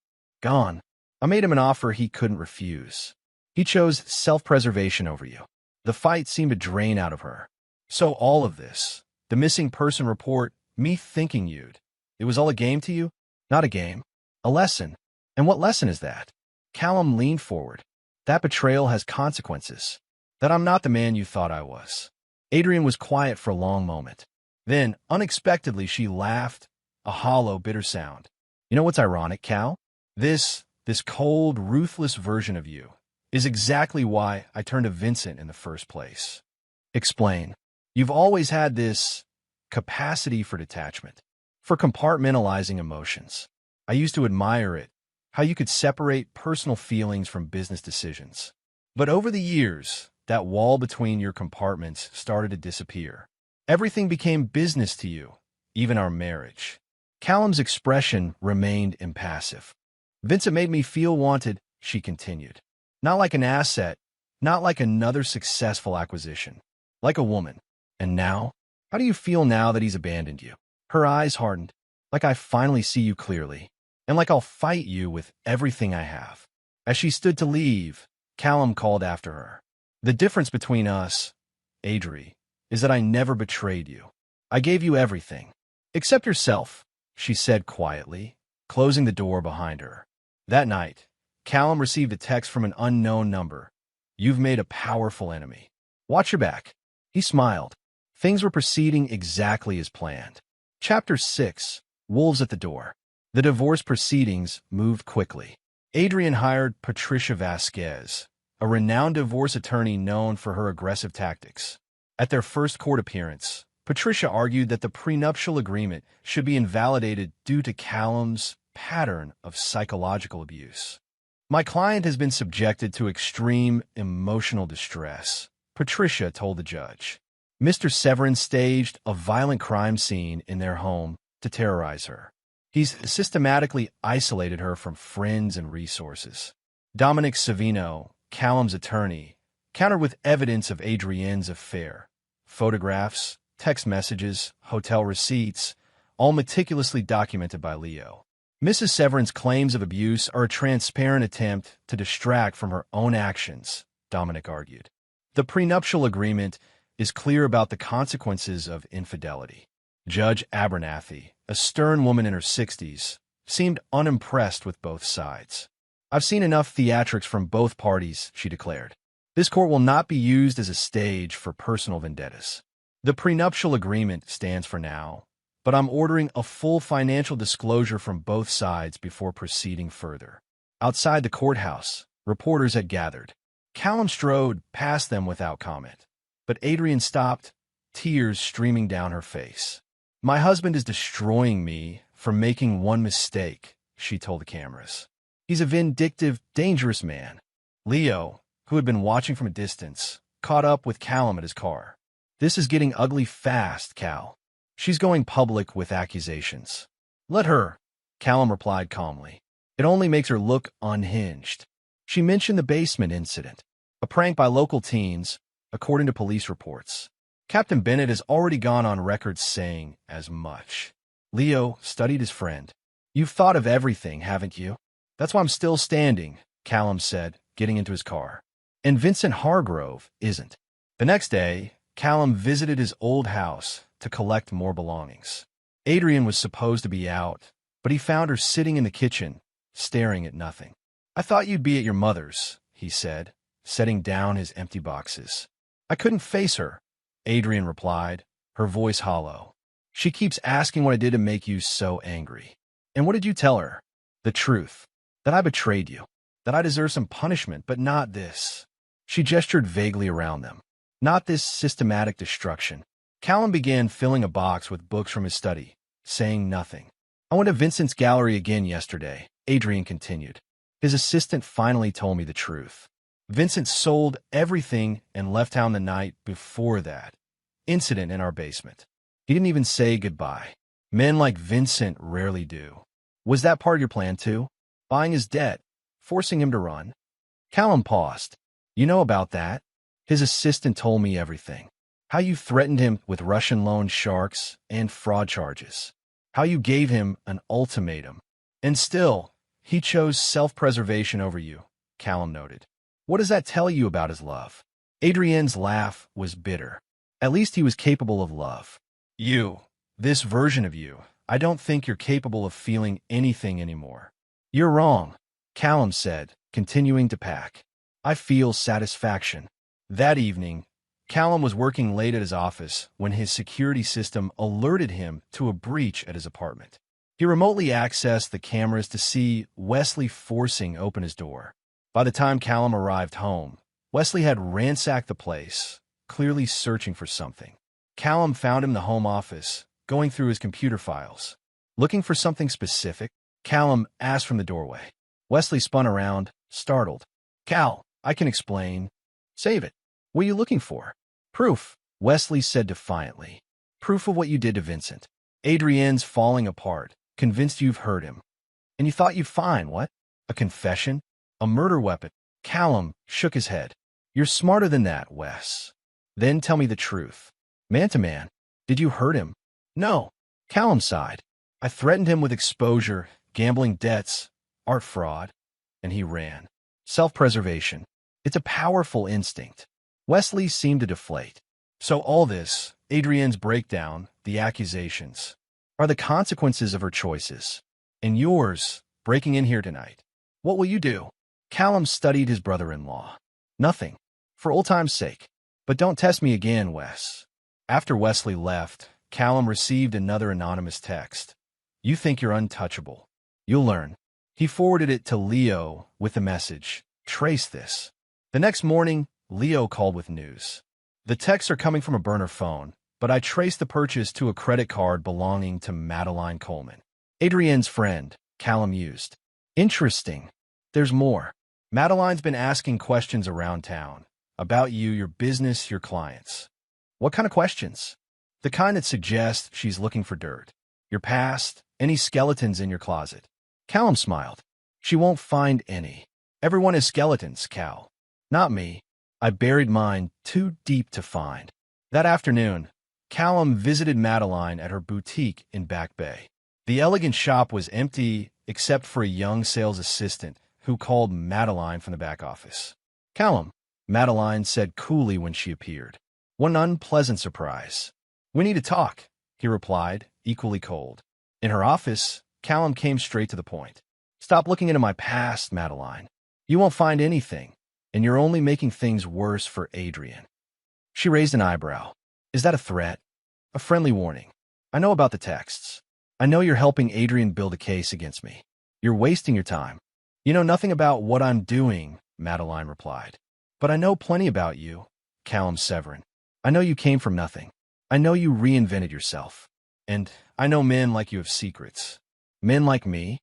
Gone. I made him an offer he couldn't refuse. He chose self-preservation over you. The fight seemed to drain out of her. So all of this, the missing person report, me thinking it was all a game to you? Not a game. A lesson. And what lesson is that? Callum leaned forward. That betrayal has consequences. That I'm not the man you thought I was. Adrian was quiet for a long moment. Then, unexpectedly, she laughed, a hollow, bitter sound. You know what's ironic, Cal? This cold, ruthless version of you is exactly why I turned to Vincent in the first place. Explain. You've always had this capacity for detachment, for compartmentalizing emotions. I used to admire it, how you could separate personal feelings from business decisions. But over the years, that wall between your compartments started to disappear. Everything became business to you, even our marriage. Callum's expression remained impassive. Vincent made me feel wanted, she continued. Not like an asset, not like another successful acquisition. Like a woman. And now? How do you feel now that he's abandoned you? Her eyes hardened. Like I finally see you clearly. And like I'll fight you with everything I have. As she stood to leave, Callum called after her. The difference between us, Adri, is that I never betrayed you. I gave you everything. Except yourself, she said quietly, closing the door behind her. That night, Callum received a text from an unknown number. You've made a powerful enemy. Watch your back. He smiled. Things were proceeding exactly as planned. Chapter 6, Wolves at the Door. The divorce proceedings moved quickly. Adrian hired Patricia Vasquez, a renowned divorce attorney known for her aggressive tactics. At their first court appearance, Patricia argued that the prenuptial agreement should be invalidated due to Callum's pattern of psychological abuse. My client has been subjected to extreme emotional distress, Patricia told the judge. Mr. Severin staged a violent crime scene in their home to terrorize her. He's systematically isolated her from friends and resources. Dominic Savino, Callum's attorney, countered with evidence of Adrienne's affair. Photographs, text messages, hotel receipts, all meticulously documented by Leo. Mrs. Severin's claims of abuse are a transparent attempt to distract from her own actions, Dominic argued. The prenuptial agreement is clear about the consequences of infidelity. Judge Abernathy, a stern woman in her 60s, seemed unimpressed with both sides. I've seen enough theatrics from both parties, she declared. This court will not be used as a stage for personal vendettas. The prenuptial agreement stands for now, but I'm ordering a full financial disclosure from both sides before proceeding further. Outside the courthouse, reporters had gathered. Callum strode past them without comment, but Adrian stopped, tears streaming down her face. My husband is destroying me for making one mistake, she told the cameras. He's a vindictive, dangerous man. Leo, who had been watching from a distance, caught up with Callum at his car. This is getting ugly fast, Cal. She's going public with accusations. Let her, Callum replied calmly. It only makes her look unhinged. She mentioned the basement incident, a prank by local teens, according to police reports. Captain Bennett has already gone on record saying as much. Leo studied his friend. You've thought of everything, haven't you? That's why I'm still standing, Callum said, getting into his car. And Vincent Hargrove isn't. The next day, Callum visited his old house to collect more belongings. Adrian was supposed to be out, but he found her sitting in the kitchen, staring at nothing. "I thought you'd be at your mother's," he said, setting down his empty boxes. "I couldn't face her," Adrian replied, her voice hollow. "She keeps asking what I did to make you so angry." "And what did you tell her?" "The truth. That I betrayed you. That I deserve some punishment, but not this." She gestured vaguely around them. "Not this systematic destruction." Callum began filling a box with books from his study, saying nothing. "I went to Vincent's gallery again yesterday," Adrian continued. "His assistant finally told me the truth. Vincent sold everything and left town the night before that incident in our basement. He didn't even say goodbye. Men like Vincent rarely do." "Was that part of your plan too? Buying his debt? Forcing him to run?" Callum paused. "You know about that? His assistant told me everything. How you threatened him with Russian loan sharks and fraud charges. How you gave him an ultimatum. And still, he chose self-preservation over you," Callum noted. "What does that tell you about his love?" Adrienne's laugh was bitter. "At least he was capable of love. You, this version of you, I don't think you're capable of feeling anything anymore." "You're wrong," Callum said, continuing to pack. "I feel satisfaction." That evening, Callum was working late at his office when his security system alerted him to a breach at his apartment. He remotely accessed the cameras to see Wesley forcing open his door. By the time Callum arrived home, Wesley had ransacked the place, clearly searching for something. Callum found him in the home office, going through his computer files. "Looking for something specific?" Callum asked from the doorway. Wesley spun around, startled. "Cal, I can explain." "Save it. What are you looking for?" "Proof," Wesley said defiantly. "Proof of what you did to Vincent. Adrienne's falling apart, convinced you've hurt him. And you thought you'd find, what? A confession? A murder weapon?" Callum shook his head. "You're smarter than that, Wes. Then tell me the truth. Man to man, did you hurt him?" "No," Callum sighed. "I threatened him with exposure, gambling debts, art fraud, and he ran. Self-preservation. It's a powerful instinct." Wesley seemed to deflate. "So all this, Adrienne's breakdown, the accusations, are the consequences of her choices. And yours, breaking in here tonight. What will you do?" Callum studied his brother-in-law. "Nothing. For old time's sake. But don't test me again, Wes." After Wesley left, Callum received another anonymous text. "You think you're untouchable. You'll learn." He forwarded it to Leo with the message, "Trace this." The next morning, Leo called with news. "The texts are coming from a burner phone, but I traced the purchase to a credit card belonging to Madeline Coleman. Adrienne's friend," Callum used. "Interesting. There's more. Madeline's been asking questions around town. About you, your business, your clients." "What kind of questions?" "The kind that suggest she's looking for dirt. Your past, any skeletons in your closet." Callum smiled. "She won't find any. Everyone has skeletons, Cal. Not me. I buried mine too deep to find." That afternoon, Callum visited Madeline at her boutique in Back Bay. The elegant shop was empty except for a young sales assistant who called Madeline from the back office. "Callum," Madeline said coolly when she appeared. "What an unpleasant surprise." "We need to talk," he replied, equally cold. In her office, Callum came straight to the point. "Stop looking into my past, Madeline. You won't find anything, and you're only making things worse for Adrienne." She raised an eyebrow. "Is that a threat? A friendly warning? I know about the texts. I know you're helping Adrienne build a case against me. You're wasting your time." "You know nothing about what I'm doing," Madeline replied. "But I know plenty about you, Callum Severin. I know you came from nothing. I know you reinvented yourself. And I know men like you have secrets. Men like me,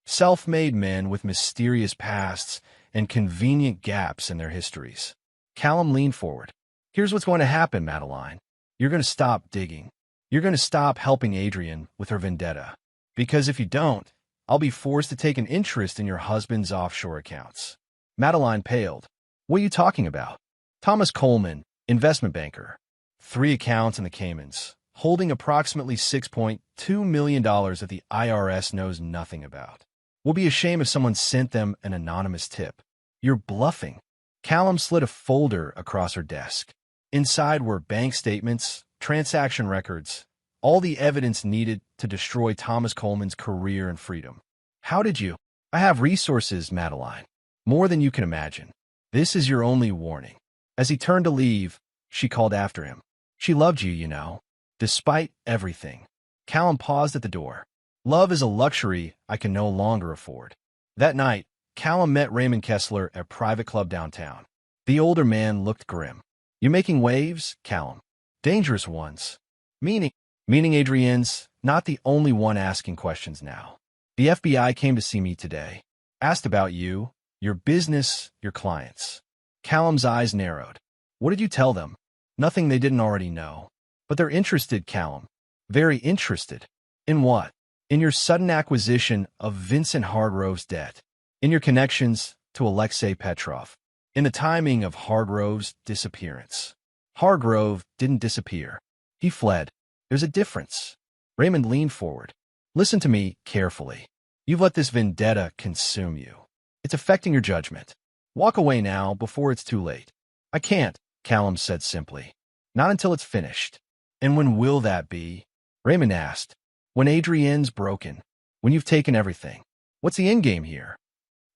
self-made men with mysterious pasts and convenient gaps in their histories." Callum leaned forward. "Here's what's going to happen, Madeline. You're going to stop digging. You're going to stop helping Adrienne with her vendetta. Because if you don't, I'll be forced to take an interest in your husband's offshore accounts." Madeline paled. "What are you talking about?" "Thomas Coleman, investment banker. 3 accounts in the Caymans, holding approximately $6.2 million that the IRS knows nothing about. Will be a shame if someone sent them an anonymous tip." "You're bluffing." Callum slid a folder across her desk. Inside were bank statements, transaction records, all the evidence needed to destroy Thomas Coleman's career and freedom. How did you? I have resources, Madeline. More than you can imagine. This is your only warning. As he turned to leave, she called after him. She loved you, you know. Despite everything. Callum paused at the door. Love is a luxury I can no longer afford. That night, Callum met Raymond Kessler at a private club downtown. The older man looked grim. You making waves, Callum? Dangerous ones. Meaning Adrienne's not the only one asking questions now. The FBI came to see me today. Asked about you, your business, your clients. Callum's eyes narrowed. What did you tell them? Nothing they didn't already know. But they're interested, Callum. Very interested. In what? In your sudden acquisition of Vincent Hargrove's debt. In your connections to Alexei Petrov. In the timing of Hargrove's disappearance. Hargrove didn't disappear. He fled. There's a difference. Raymond leaned forward. Listen to me carefully. You've let this vendetta consume you. It's affecting your judgment. Walk away now before it's too late. I can't, Callum said simply. Not until it's finished. And when will that be? Raymond asked. When Adrienne's broken. When you've taken everything. What's the endgame here?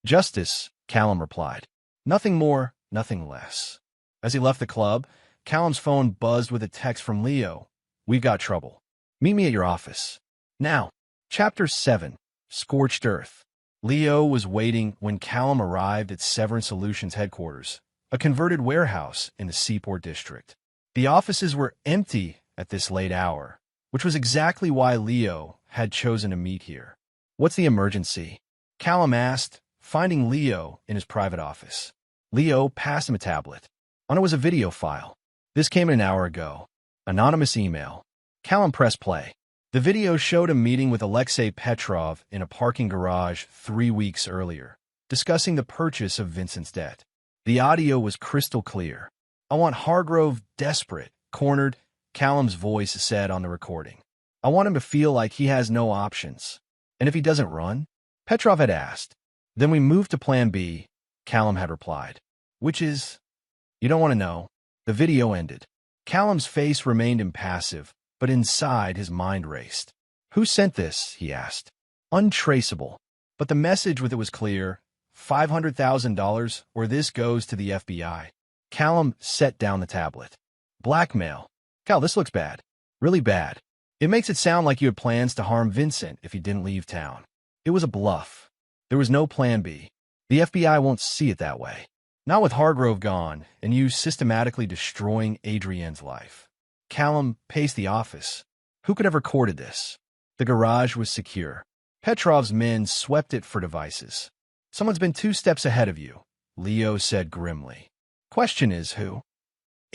Justice, Callum replied. Nothing more, nothing less. As he left the club, Callum's phone buzzed with a text from Leo. We've got trouble. Meet me at your office. Now, Chapter 7, Scorched Earth. Leo was waiting when Callum arrived at Severin Solutions headquarters, a converted warehouse in the Seaport District. The offices were empty at this late hour, which was exactly why Leo had chosen to meet here. What's the emergency? Callum asked, finding Leo in his private office. Leo passed him a tablet. On it was a video file. This came an hour ago. Anonymous email. Callum pressed play. The video showed a meeting with Alexei Petrov in a parking garage 3 weeks earlier, discussing the purchase of Vincent's debt. The audio was crystal clear. I want Hargrove desperate, cornered, Callum's voice said on the recording. I want him to feel like he has no options. And if he doesn't run? Petrov had asked. Then we moved to Plan B, Callum had replied. Which is? You don't want to know. The video ended. Callum's face remained impassive, but inside his mind raced. Who sent this? He asked. Untraceable. But the message with it was clear. $500,000 or this goes to the FBI. Callum set down the tablet. Blackmail. Cal, this looks bad. Really bad. It makes it sound like you had plans to harm Vincent if he didn't leave town. It was a bluff. There was no plan B. The FBI won't see it that way. Not with Hargrove gone and you systematically destroying Adrienne's life. Callum paced the office. Who could have recorded this? The garage was secure. Petrov's men swept it for devices. Someone's been 2 steps ahead of you, Leo said grimly. Question is who?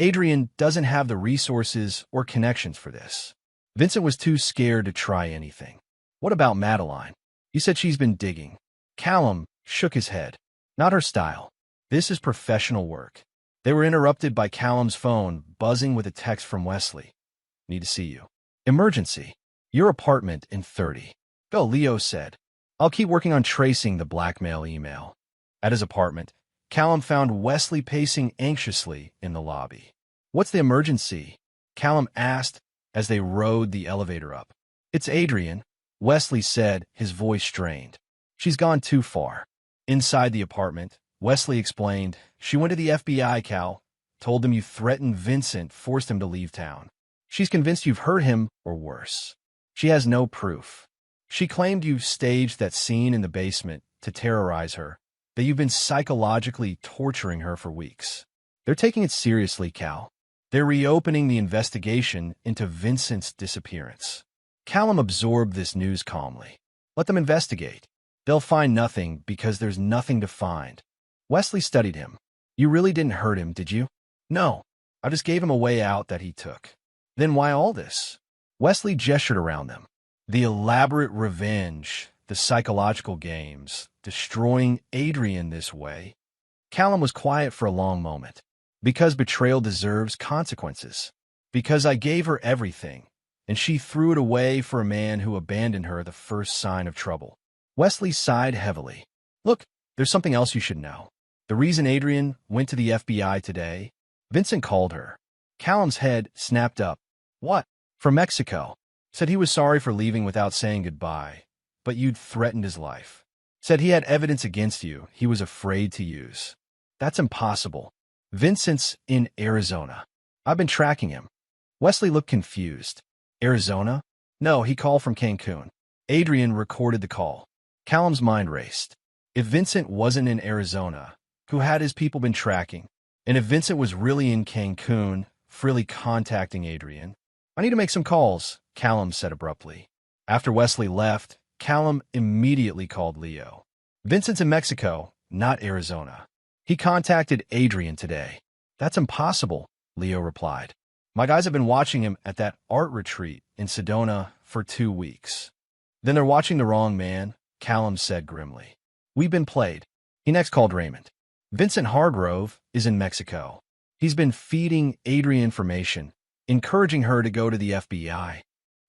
Adrienne doesn't have the resources or connections for this. Vincent was too scared to try anything. What about Madeline? You said she's been digging. Callum shook his head. Not her style. This is professional work. They were interrupted by Callum's phone buzzing with a text from Wesley. Need to see you. Emergency. Your apartment in 30. Go, Leo said. I'll keep working on tracing the blackmail email. At his apartment, Callum found Wesley pacing anxiously in the lobby. What's the emergency? Callum asked as they rode the elevator up. It's Adrienne, Wesley said, his voice strained. She's gone too far. Inside the apartment, Wesley explained, she went to the FBI, Cal, told them you threatened Vincent, forced him to leave town. She's convinced you've hurt him or worse. She has no proof. She claimed you've staged that scene in the basement to terrorize her, that you've been psychologically torturing her for weeks. They're taking it seriously, Cal. They're reopening the investigation into Vincent's disappearance. Callum absorbed this news calmly. Let them investigate. They'll find nothing because there's nothing to find. Wesley studied him. You really didn't hurt him, did you? No. I just gave him a way out that he took. Then why all this? Wesley gestured around them. The elaborate revenge, the psychological games, destroying Adrienne this way. Callum was quiet for a long moment. Because betrayal deserves consequences. Because I gave her everything, and she threw it away for a man who abandoned her the first sign of trouble. Wesley sighed heavily. Look, there's something else you should know. The reason Adrienne went to the FBI today, Vincent called her. Callum's head snapped up. What? From Mexico. Said he was sorry for leaving without saying goodbye, but you'd threatened his life. Said he had evidence against you he was afraid to use. That's impossible. Vincent's in Arizona. I've been tracking him. Wesley looked confused. Arizona? No, he called from Cancun. Adrian recorded the call. Callum's mind raced. If Vincent wasn't in Arizona, who had his people been tracking? And if Vincent was really in Cancun, freely contacting Adrian? I need to make some calls, Callum said abruptly. After Wesley left, Callum immediately called Leo. Vincent's in Mexico, not Arizona. He contacted Adrian today. That's impossible, Leo replied. My guys have been watching him at that art retreat in Sedona for 2 weeks. Then they're watching the wrong man, Callum said grimly. We've been played. He next called Raymond. Vincent Hargrove is in Mexico. He's been feeding Adrian information, encouraging her to go to the FBI.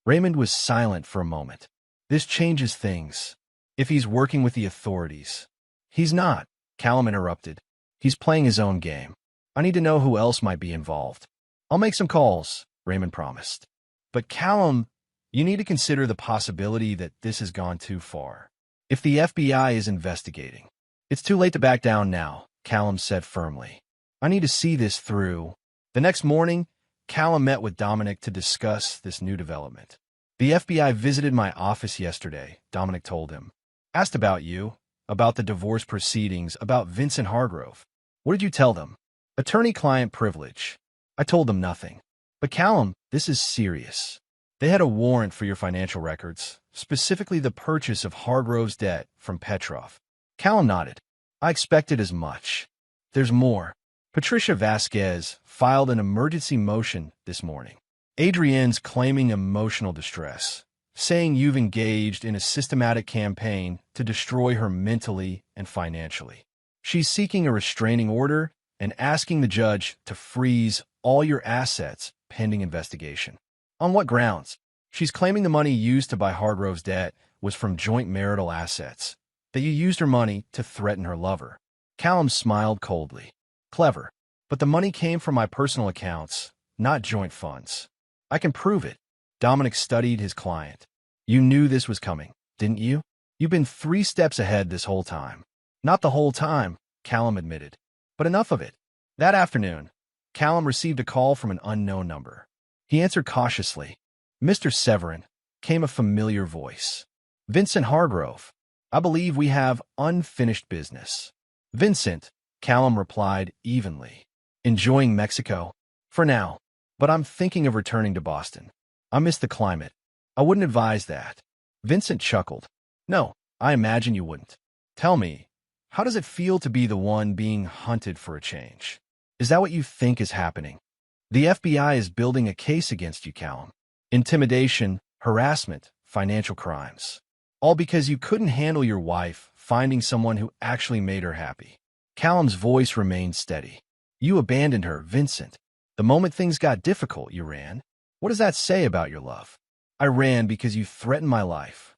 Raymond was silent for a moment. This changes things. If he's working with the authorities. He's not, Callum interrupted. He's playing his own game. I need to know who else might be involved. I'll make some calls, Raymond promised. But Callum, you need to consider the possibility that this has gone too far. If the FBI is investigating, it's too late to back down now, Callum said firmly. I need to see this through. The next morning, Callum met with Dominic to discuss this new development. The FBI visited my office yesterday, Dominic told him. Asked about you, about the divorce proceedings, about Vincent Hargrove. What did you tell them? Attorney-client privilege. I told them nothing. But Callum, this is serious. They had a warrant for your financial records, specifically the purchase of Hargrove's debt from Petrov. Callum nodded. I expected as much. There's more. Patricia Vasquez filed an emergency motion this morning. Adrienne's claiming emotional distress, saying you've engaged in a systematic campaign to destroy her mentally and financially. She's seeking a restraining order and asking the judge to freeze all your assets pending investigation. On what grounds? She's claiming the money used to buy Hargrove's debt was from joint marital assets, that you used her money to threaten her lover. Callum smiled coldly. Clever. But the money came from my personal accounts, not joint funds. I can prove it. Dominic studied his client. You knew this was coming, didn't you? You've been 3 steps ahead this whole time. Not the whole time, Callum admitted. But enough of it. That afternoon, Callum received a call from an unknown number. He answered cautiously. Mr. Severin, came a familiar voice. Vincent Hargrove. I believe we have unfinished business. Vincent, Callum replied evenly. Enjoying Mexico? For now. But I'm thinking of returning to Boston. I miss the climate. I wouldn't advise that. Vincent chuckled. No, I imagine you wouldn't. Tell me, how does it feel to be the one being hunted for a change? Is that what you think is happening? The FBI is building a case against you, Callum. Intimidation, harassment, financial crimes. All because you couldn't handle your wife finding someone who actually made her happy. Callum's voice remained steady. You abandoned her, Vincent. The moment things got difficult, you ran. What does that say about your love? I ran because you threatened my life.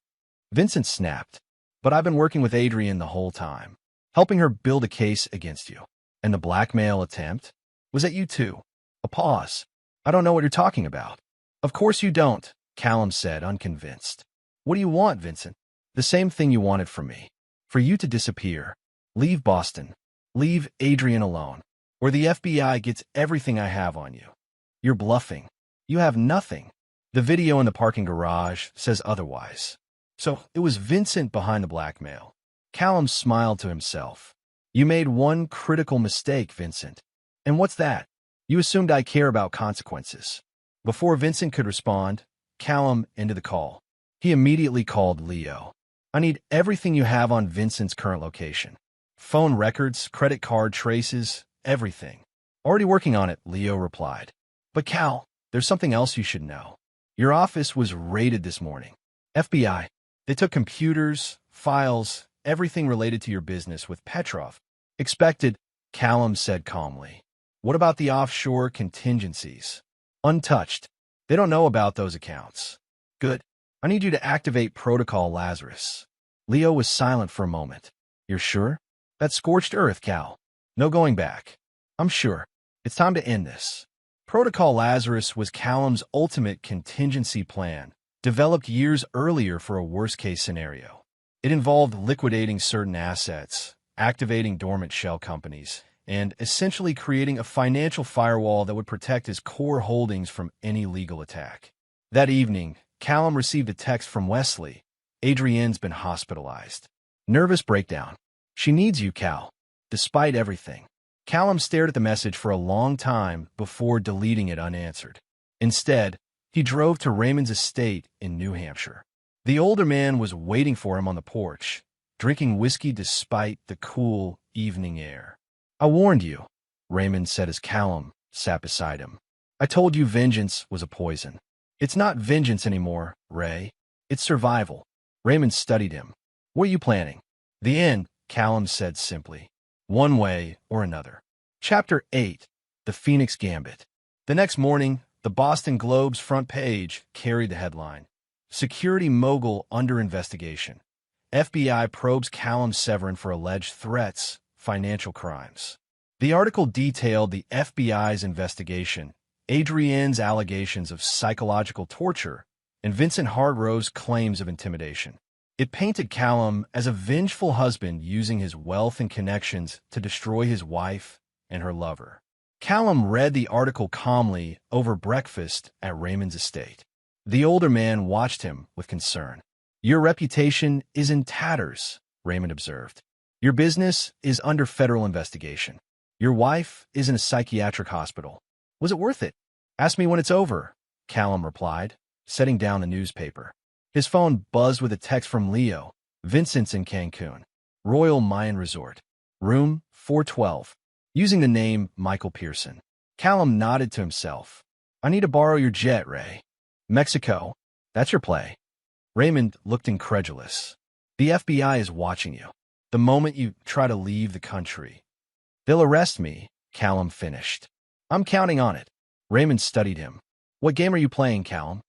Vincent snapped. But I've been working with Adrian the whole time, helping her build a case against you. And the blackmail attempt? Was that you too? A pause. I don't know what you're talking about. Of course you don't, Callum said, unconvinced. What do you want, Vincent? The same thing you wanted from me. For you to disappear. Leave Boston. Leave Adrian alone. Or the FBI gets everything I have on you. You're bluffing. You have nothing. The video in the parking garage says otherwise. So it was Vincent behind the blackmail. Callum smiled to himself. You made one critical mistake, Vincent. And what's that? You assumed I care about consequences. Before Vincent could respond, Callum ended the call. He immediately called Leo. I need everything you have on Vincent's current location. Phone records, credit card traces, everything. Already working on it, Leo replied. But Cal, there's something else you should know. Your office was raided this morning. FBI. They took computers, files, everything related to your business with Petrov. Expected, Callum said calmly. What about the offshore contingencies? Untouched. They don't know about those accounts. Good. I need you to activate Protocol Lazarus. Leo was silent for a moment. You're sure? That's scorched earth, Cal. No going back. I'm sure. It's time to end this. Protocol Lazarus was Callum's ultimate contingency plan, developed years earlier for a worst-case scenario. It involved liquidating certain assets, activating dormant shell companies, and essentially creating a financial firewall that would protect his core holdings from any legal attack. That evening, Callum received a text from Wesley. Adrienne's been hospitalized. Nervous breakdown. She needs you, Cal. Despite everything. Callum stared at the message for a long time before deleting it unanswered. Instead, he drove to Raymond's estate in New Hampshire. The older man was waiting for him on the porch, drinking whiskey despite the cool evening air. "I warned you," Raymond said as Callum sat beside him. "I told you vengeance was a poison." "It's not vengeance anymore, Ray. It's survival." Raymond studied him. "What are you planning?" "The end," Callum said simply. "One way or another." Chapter 8. The Phoenix Gambit. The next morning, the Boston Globe's front page carried the headline, "Security Mogul Under Investigation. FBI Probes Callum Severin for Alleged Threats, Financial Crimes." The article detailed the FBI's investigation, Adrienne's allegations of psychological torture, and Vincent Hargrove's claims of intimidation. It painted Callum as a vengeful husband using his wealth and connections to destroy his wife and her lover. Callum read the article calmly over breakfast at Raymond's estate. The older man watched him with concern. "Your reputation is in tatters," Raymond observed. "Your business is under federal investigation. Your wife is in a psychiatric hospital. Was it worth it?" "Ask me when it's over," Callum replied, setting down the newspaper. His phone buzzed with a text from Leo. "Vincent's in Cancun. Royal Mayan Resort. Room 412. Using the name Michael Pearson." Callum nodded to himself. "I need to borrow your jet, Ray." "Mexico? That's your play." Raymond looked incredulous. "The FBI is watching you. The moment you try to leave the country, they'll arrest me," Callum finished. "I'm counting on it." Raymond studied him. "What game are you playing, Callum?"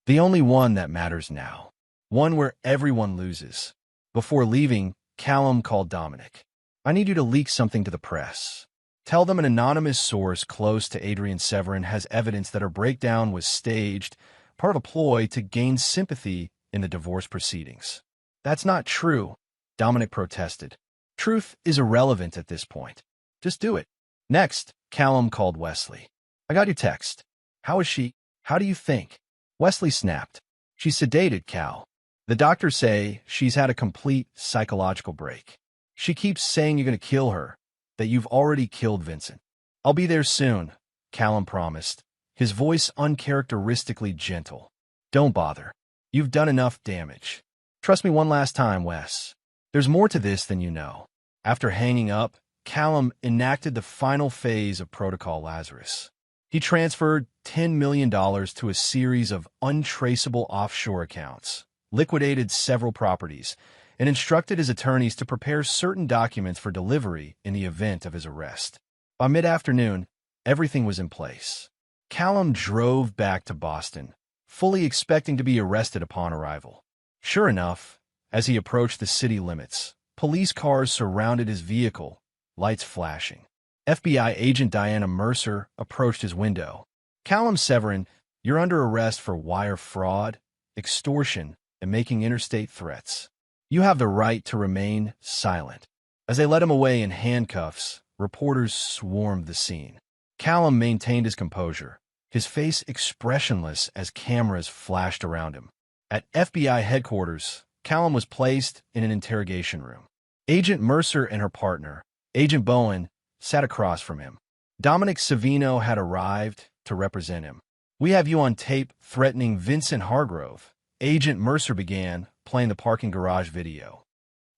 "The only one that matters now. One where everyone loses." Before leaving, Callum called Dominic. "I need you to leak something to the press. Tell them an anonymous source close to Adrienne Severin has evidence that her breakdown was staged, part of a ploy to gain sympathy in the divorce proceedings." "That's not true," Dominic protested. "Truth is irrelevant at this point. Just do it." Next, Callum called Wesley. "I got your text. How is she? How do you think?" Wesley snapped. "She's sedated, Cal. The doctors say she's had a complete psychological break. She keeps saying you're going to kill her, that you've already killed Vincent." "I'll be there soon," Callum promised, his voice uncharacteristically gentle. "Don't bother. You've done enough damage. Trust me one last time, Wes. There's more to this than you know." After hanging up, Callum enacted the final phase of Protocol Lazarus. He transferred $10 million to a series of untraceable offshore accounts, liquidated several properties, and instructed his attorneys to prepare certain documents for delivery in the event of his arrest. By mid-afternoon, everything was in place. Callum drove back to Boston, fully expecting to be arrested upon arrival. Sure enough, as he approached the city limits, police cars surrounded his vehicle, lights flashing. FBI agent Diana Mercer approached his window. "Callum Severin, you're under arrest for wire fraud, extortion, and making interstate threats. You have the right to remain silent." As they led him away in handcuffs, reporters swarmed the scene. Callum maintained his composure, his face expressionless as cameras flashed around him. At FBI headquarters, Callum was placed in an interrogation room. Agent Mercer and her partner, Agent Bowen, sat across from him. Dominic Savino had arrived to represent him. "We have you on tape threatening Vincent Hargrove," Agent Mercer began, playing the parking garage video.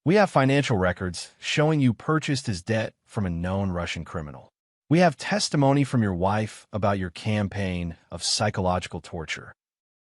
"We have financial records showing you purchased his debt from a known Russian criminal. We have testimony from your wife about your campaign of psychological torture."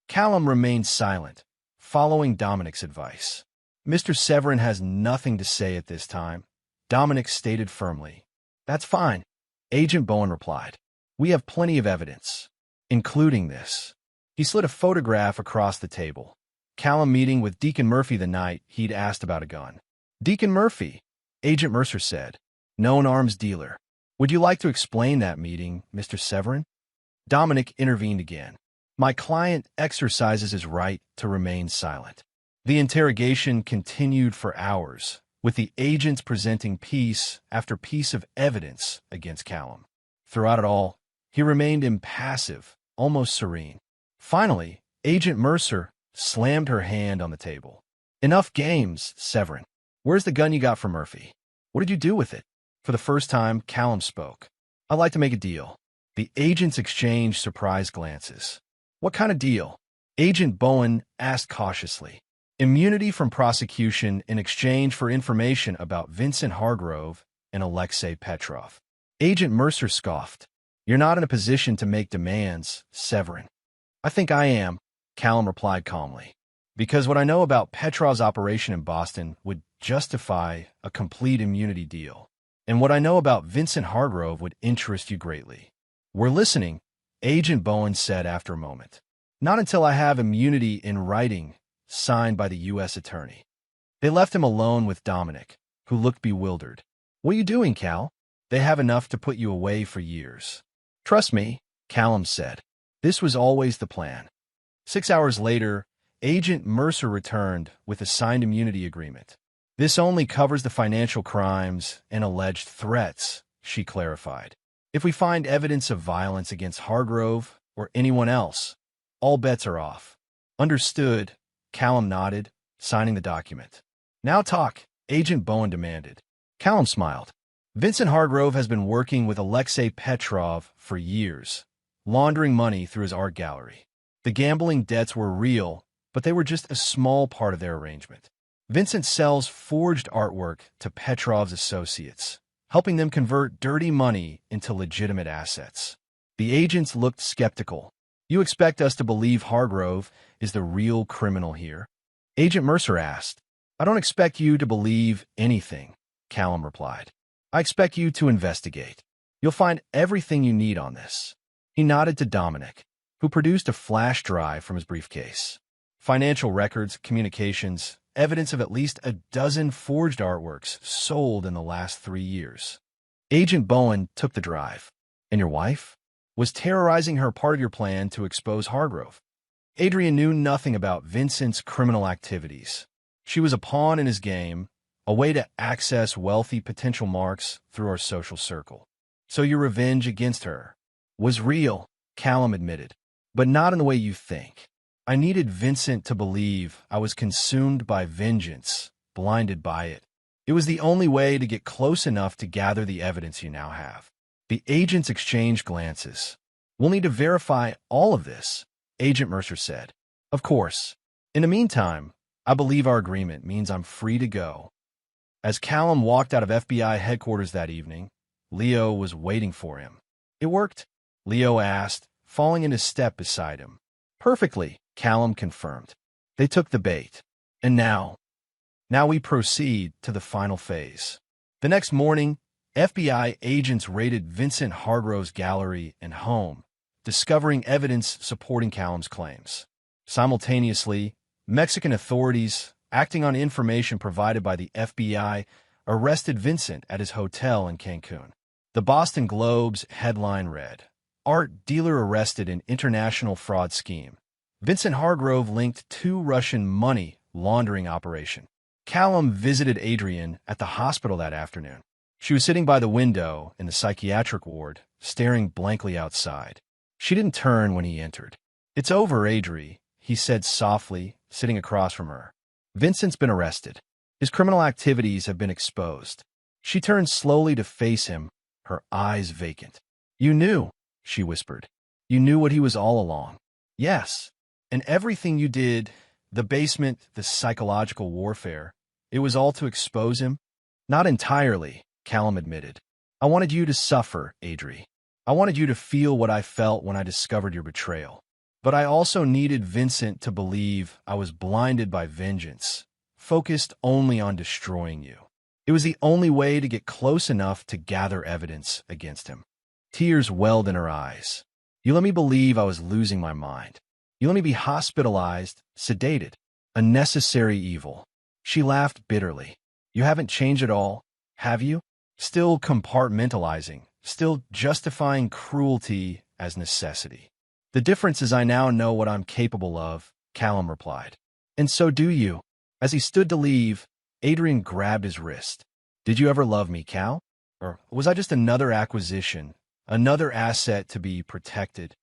Callum remained silent, following Dominic's advice. "Mr. Severin has nothing to say at this time," Dominic stated firmly. "That's fine," Agent Bowen replied. "We have plenty of evidence, including this." He slid a photograph across the table. Callum meeting with Deacon Murphy the night he'd asked about a gun. "Deacon Murphy," Agent Mercer said, "known arms dealer. Would you like to explain that meeting, Mr. Severin?" Dominic intervened again. My client exercises his right to remain silent. The interrogation continued for hours, with the agents presenting piece after piece of evidence against Callum. Throughout it all, he remained impassive, almost serene. Finally, Agent Mercer slammed her hand on the table. Enough games, Severin. Where's the gun you got from Murphy? What did you do with it? For the first time, Callum spoke. I'd like to make a deal. The agents exchanged surprised glances. What kind of deal? Agent Bowen asked cautiously. Immunity from prosecution in exchange for information about Vincent Hargrove and Alexei Petrov. Agent Mercer scoffed. You're not in a position to make demands, Severin. I think I am, Callum replied calmly. Because what I know about Petrov's operation in Boston would justify a complete immunity deal. And what I know about Vincent Hargrove would interest you greatly. We're listening, Agent Bowen said after a moment. Not until I have immunity in writing, signed by the U.S. Attorney. They left him alone with Dominic, who looked bewildered. What are you doing, Cal? They have enough to put you away for years. Trust me, Callum said. This was always the plan. 6 hours later, Agent Mercer returned with a signed immunity agreement. This only covers the financial crimes and alleged threats, she clarified. If we find evidence of violence against Hargrove or anyone else, all bets are off. Understood, Callum nodded, signing the document. Now talk, Agent Bowen demanded. Callum smiled. Vincent Hargrove has been working with Alexei Petrov for years, laundering money through his art gallery. The gambling debts were real, but they were just a small part of their arrangement. Vincent sells forged artwork to Petrov's associates, helping them convert dirty money into legitimate assets. The agents looked skeptical. You expect us to believe Hargrove is the real criminal here? Agent Mercer asked. I don't expect you to believe anything, Callum replied. I expect you to investigate. You'll find everything you need on this. He nodded to Dominic, who produced a flash drive from his briefcase. Financial records, communications, evidence of at least a dozen forged artworks sold in the last 3 years. Agent Bowen took the drive. And your wife? Was terrorizing her part of your plan to expose Hargrove? Adrian knew nothing about Vincent's criminal activities. She was a pawn in his game, a way to access wealthy potential marks through our social circle. So your revenge against her was real, Callum admitted, but not in the way you think. I needed Vincent to believe I was consumed by vengeance, blinded by it. It was the only way to get close enough to gather the evidence you now have. The agents exchanged glances. We'll need to verify all of this, Agent Mercer said. Of course. In the meantime, I believe our agreement means I'm free to go. As Callum walked out of FBI headquarters that evening, Leo was waiting for him. It worked? Leo asked, falling into step beside him. Perfectly, Callum confirmed. They took the bait. And now we proceed to the final phase. The next morning, FBI agents raided Vincent Hargrove's gallery and home, discovering evidence supporting Callum's claims. Simultaneously, Mexican authorities, acting on information provided by the FBI, arrested Vincent at his hotel in Cancun. The Boston Globe's headline read, Art dealer arrested in international fraud scheme. Vincent Hargrove linked to Russian money laundering operation. Callum visited Adrian at the hospital that afternoon. She was sitting by the window in the psychiatric ward, staring blankly outside. She didn't turn when he entered. It's over, Adri, he said softly, sitting across from her. Vincent's been arrested. His criminal activities have been exposed. She turned slowly to face him, her eyes vacant. You knew, she whispered. You knew what he was all along. Yes. And everything you did, the basement, the psychological warfare, it was all to expose him? Not entirely, Callum admitted. I wanted you to suffer, Adri. I wanted you to feel what I felt when I discovered your betrayal. But I also needed Vincent to believe I was blinded by vengeance, focused only on destroying you. It was the only way to get close enough to gather evidence against him. Tears welled in her eyes. You let me believe I was losing my mind. You let me be hospitalized, sedated, a necessary evil. She laughed bitterly. You haven't changed at all, have you? Still compartmentalizing, still justifying cruelty as necessity. The difference is I now know what I'm capable of, Callum replied. And so do you. As he stood to leave, Adrian grabbed his wrist. Did you ever love me, Cal? Or was I just another acquisition, another asset to be protected?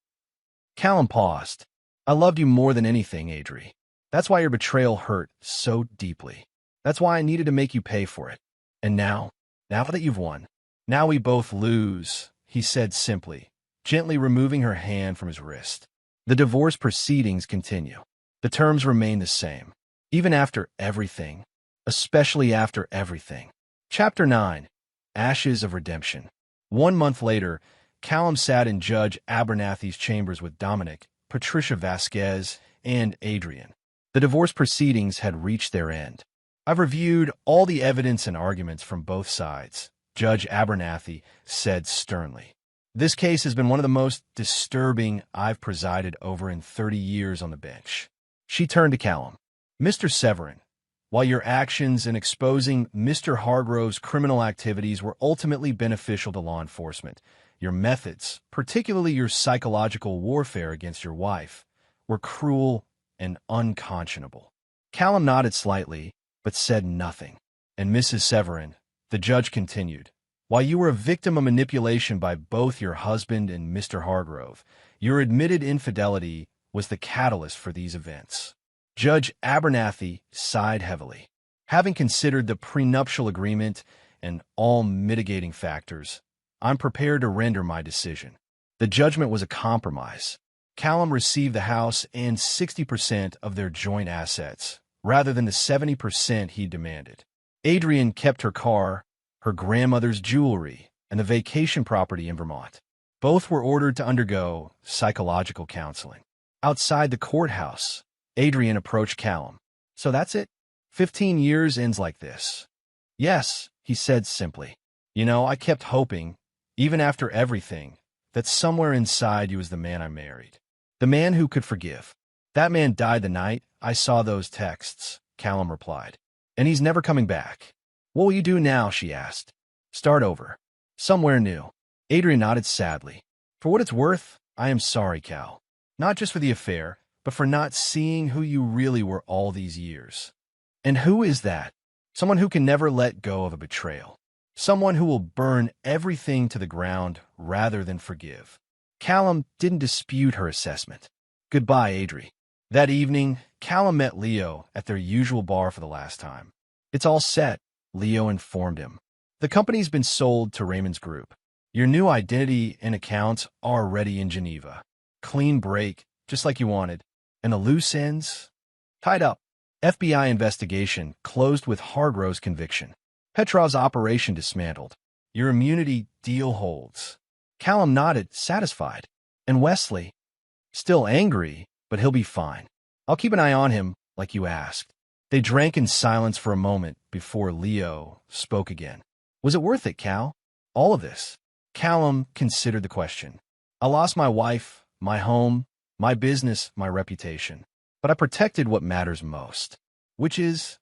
Callum paused. I loved you more than anything, Adri. That's why your betrayal hurt so deeply. That's why I needed to make you pay for it. And now that you've won, now we both lose, he said simply, gently removing her hand from his wrist. The divorce proceedings continue. The terms remain the same, even after everything, especially after everything. Chapter 9. Ashes of Redemption. 1 month later, Callum sat in Judge Abernathy's chambers with Dominic, Patricia Vasquez, and Adrian. The divorce proceedings had reached their end. I've reviewed all the evidence and arguments from both sides, Judge Abernathy said sternly. This case has been one of the most disturbing I've presided over in 30 years on the bench. She turned to Callum. Mr. Severin, while your actions in exposing Mr. Hargrove's criminal activities were ultimately beneficial to law enforcement, your methods, particularly your psychological warfare against your wife, were cruel and unconscionable. Callum nodded slightly, but said nothing. And Mrs. Severin, the judge continued, while you were a victim of manipulation by both your husband and Mr. Hargrove, your admitted infidelity was the catalyst for these events. Judge Abernathy sighed heavily. Having considered the prenuptial agreement and all mitigating factors, I'm prepared to render my decision. The judgment was a compromise. Callum received the house and 60% of their joint assets, rather than the 70% he demanded. Adrian kept her car, her grandmother's jewelry, and the vacation property in Vermont. Both were ordered to undergo psychological counseling. Outside the courthouse, Adrian approached Callum. So that's it? 15 years ends like this. Yes, he said simply. You know, I kept hoping, even after everything, that somewhere inside you was the man I married. The man who could forgive. That man died the night I saw those texts, Callum replied. And he's never coming back. What will you do now, she asked. Start over. Somewhere new. Adrian nodded sadly. For what it's worth, I am sorry, Cal. Not just for the affair, but for not seeing who you really were all these years. And who is that? Someone who can never let go of a betrayal. Someone who will burn everything to the ground rather than forgive. Callum didn't dispute her assessment. Goodbye, Adri. That evening, Callum met Leo at their usual bar for the last time. It's all set, Leo informed him. The company's been sold to Raymond's group. Your new identity and accounts are ready in Geneva. Clean break, just like you wanted. And the loose ends? Tied up. FBI investigation closed with Hargrove's conviction. Petrov's operation dismantled. Your immunity deal holds. Callum nodded, satisfied. And Wesley? Still angry, but he'll be fine. I'll keep an eye on him, like you asked. They drank in silence for a moment before Leo spoke again. Was it worth it, Cal? All of this? Callum considered the question. I lost my wife, my home, my business, my reputation. But I protected what matters most, which is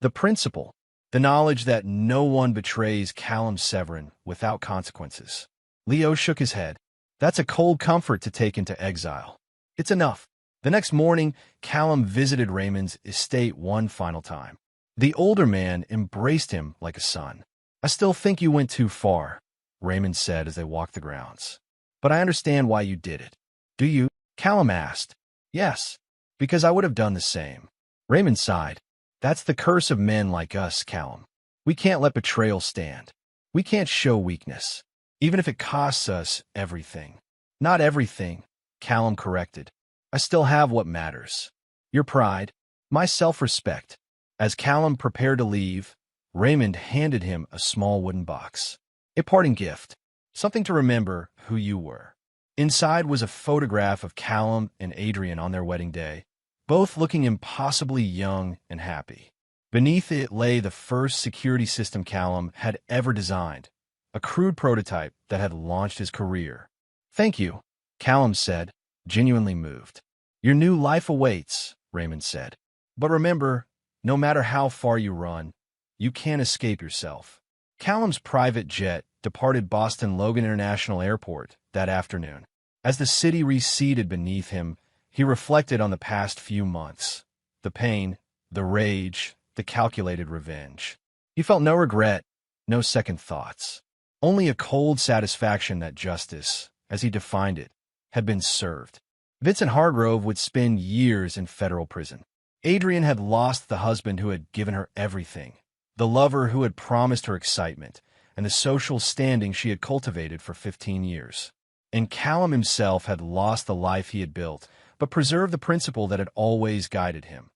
the principle, the knowledge that no one betrays Callum Severin without consequences. Leo shook his head. That's a cold comfort to take into exile. It's enough. The next morning, Callum visited Raymond's estate one final time. The older man embraced him like a son. I still think you went too far, Raymond said as they walked the grounds. But I understand why you did it. Do you? Callum asked. Yes, because I would have done the same. Raymond sighed. That's the curse of men like us, Callum. We can't let betrayal stand. We can't show weakness, even if it costs us everything. Not everything, Callum corrected. I still have what matters. Your pride, my self-respect. As Callum prepared to leave, Raymond handed him a small wooden box. A parting gift, something to remember who you were. Inside was a photograph of Callum and Adrian on their wedding day, both looking impossibly young and happy. Beneath it lay the first security system Callum had ever designed, a crude prototype that had launched his career. Thank you, Callum said, genuinely moved. Your new life awaits, Raymond said. But remember, no matter how far you run, you can't escape yourself. Callum's private jet departed Boston Logan International Airport that afternoon. As the city receded beneath him, he reflected on the past few months. The pain, the rage, the calculated revenge. He felt no regret, no second thoughts. Only a cold satisfaction that justice, as he defined it, had been served. Vincent Hargrove would spend years in federal prison. Adrian had lost the husband who had given her everything, the lover who had promised her excitement, and the social standing she had cultivated for 15 years. And Callum himself had lost the life he had built, but preserved the principle that had always guided him.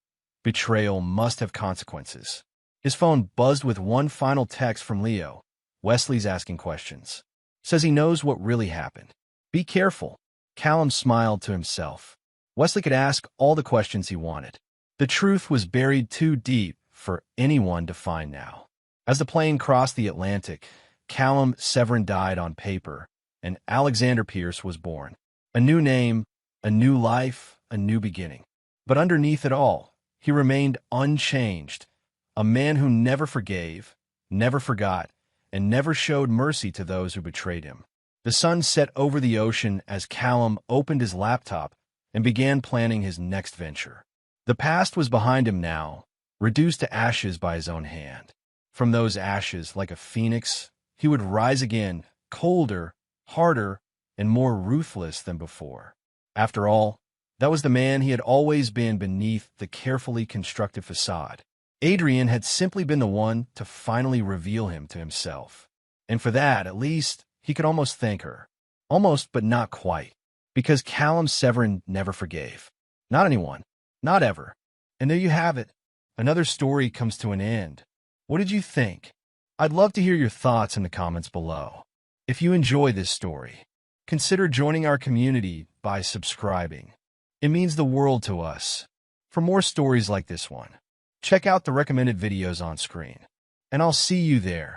Betrayal must have consequences. His phone buzzed with one final text from Leo. Wesley's asking questions. Says he knows what really happened. Be careful. Callum smiled to himself. Wesley could ask all the questions he wanted. The truth was buried too deep for anyone to find now. As the plane crossed the Atlantic, Callum Severin died on paper, and Alexander Pierce was born. A new name, a new life, a new beginning. But underneath it all, he remained unchanged, a man who never forgave, never forgot, and never showed mercy to those who betrayed him. The sun set over the ocean as Callum opened his laptop and began planning his next venture. The past was behind him now, reduced to ashes by his own hand. From those ashes, like a phoenix, he would rise again, colder, harder, and more ruthless than before. After all, that was the man he had always been beneath the carefully constructed facade. Adrian had simply been the one to finally reveal him to himself. And for that, at least, he could almost thank her. Almost, but not quite. Because Callum Severin never forgave. Not anyone. Not ever. And there you have it. Another story comes to an end. What did you think? I'd love to hear your thoughts in the comments below. If you enjoy this story, consider joining our community by subscribing. It means the world to us. For more stories like this one, check out the recommended videos on screen. And I'll see you there.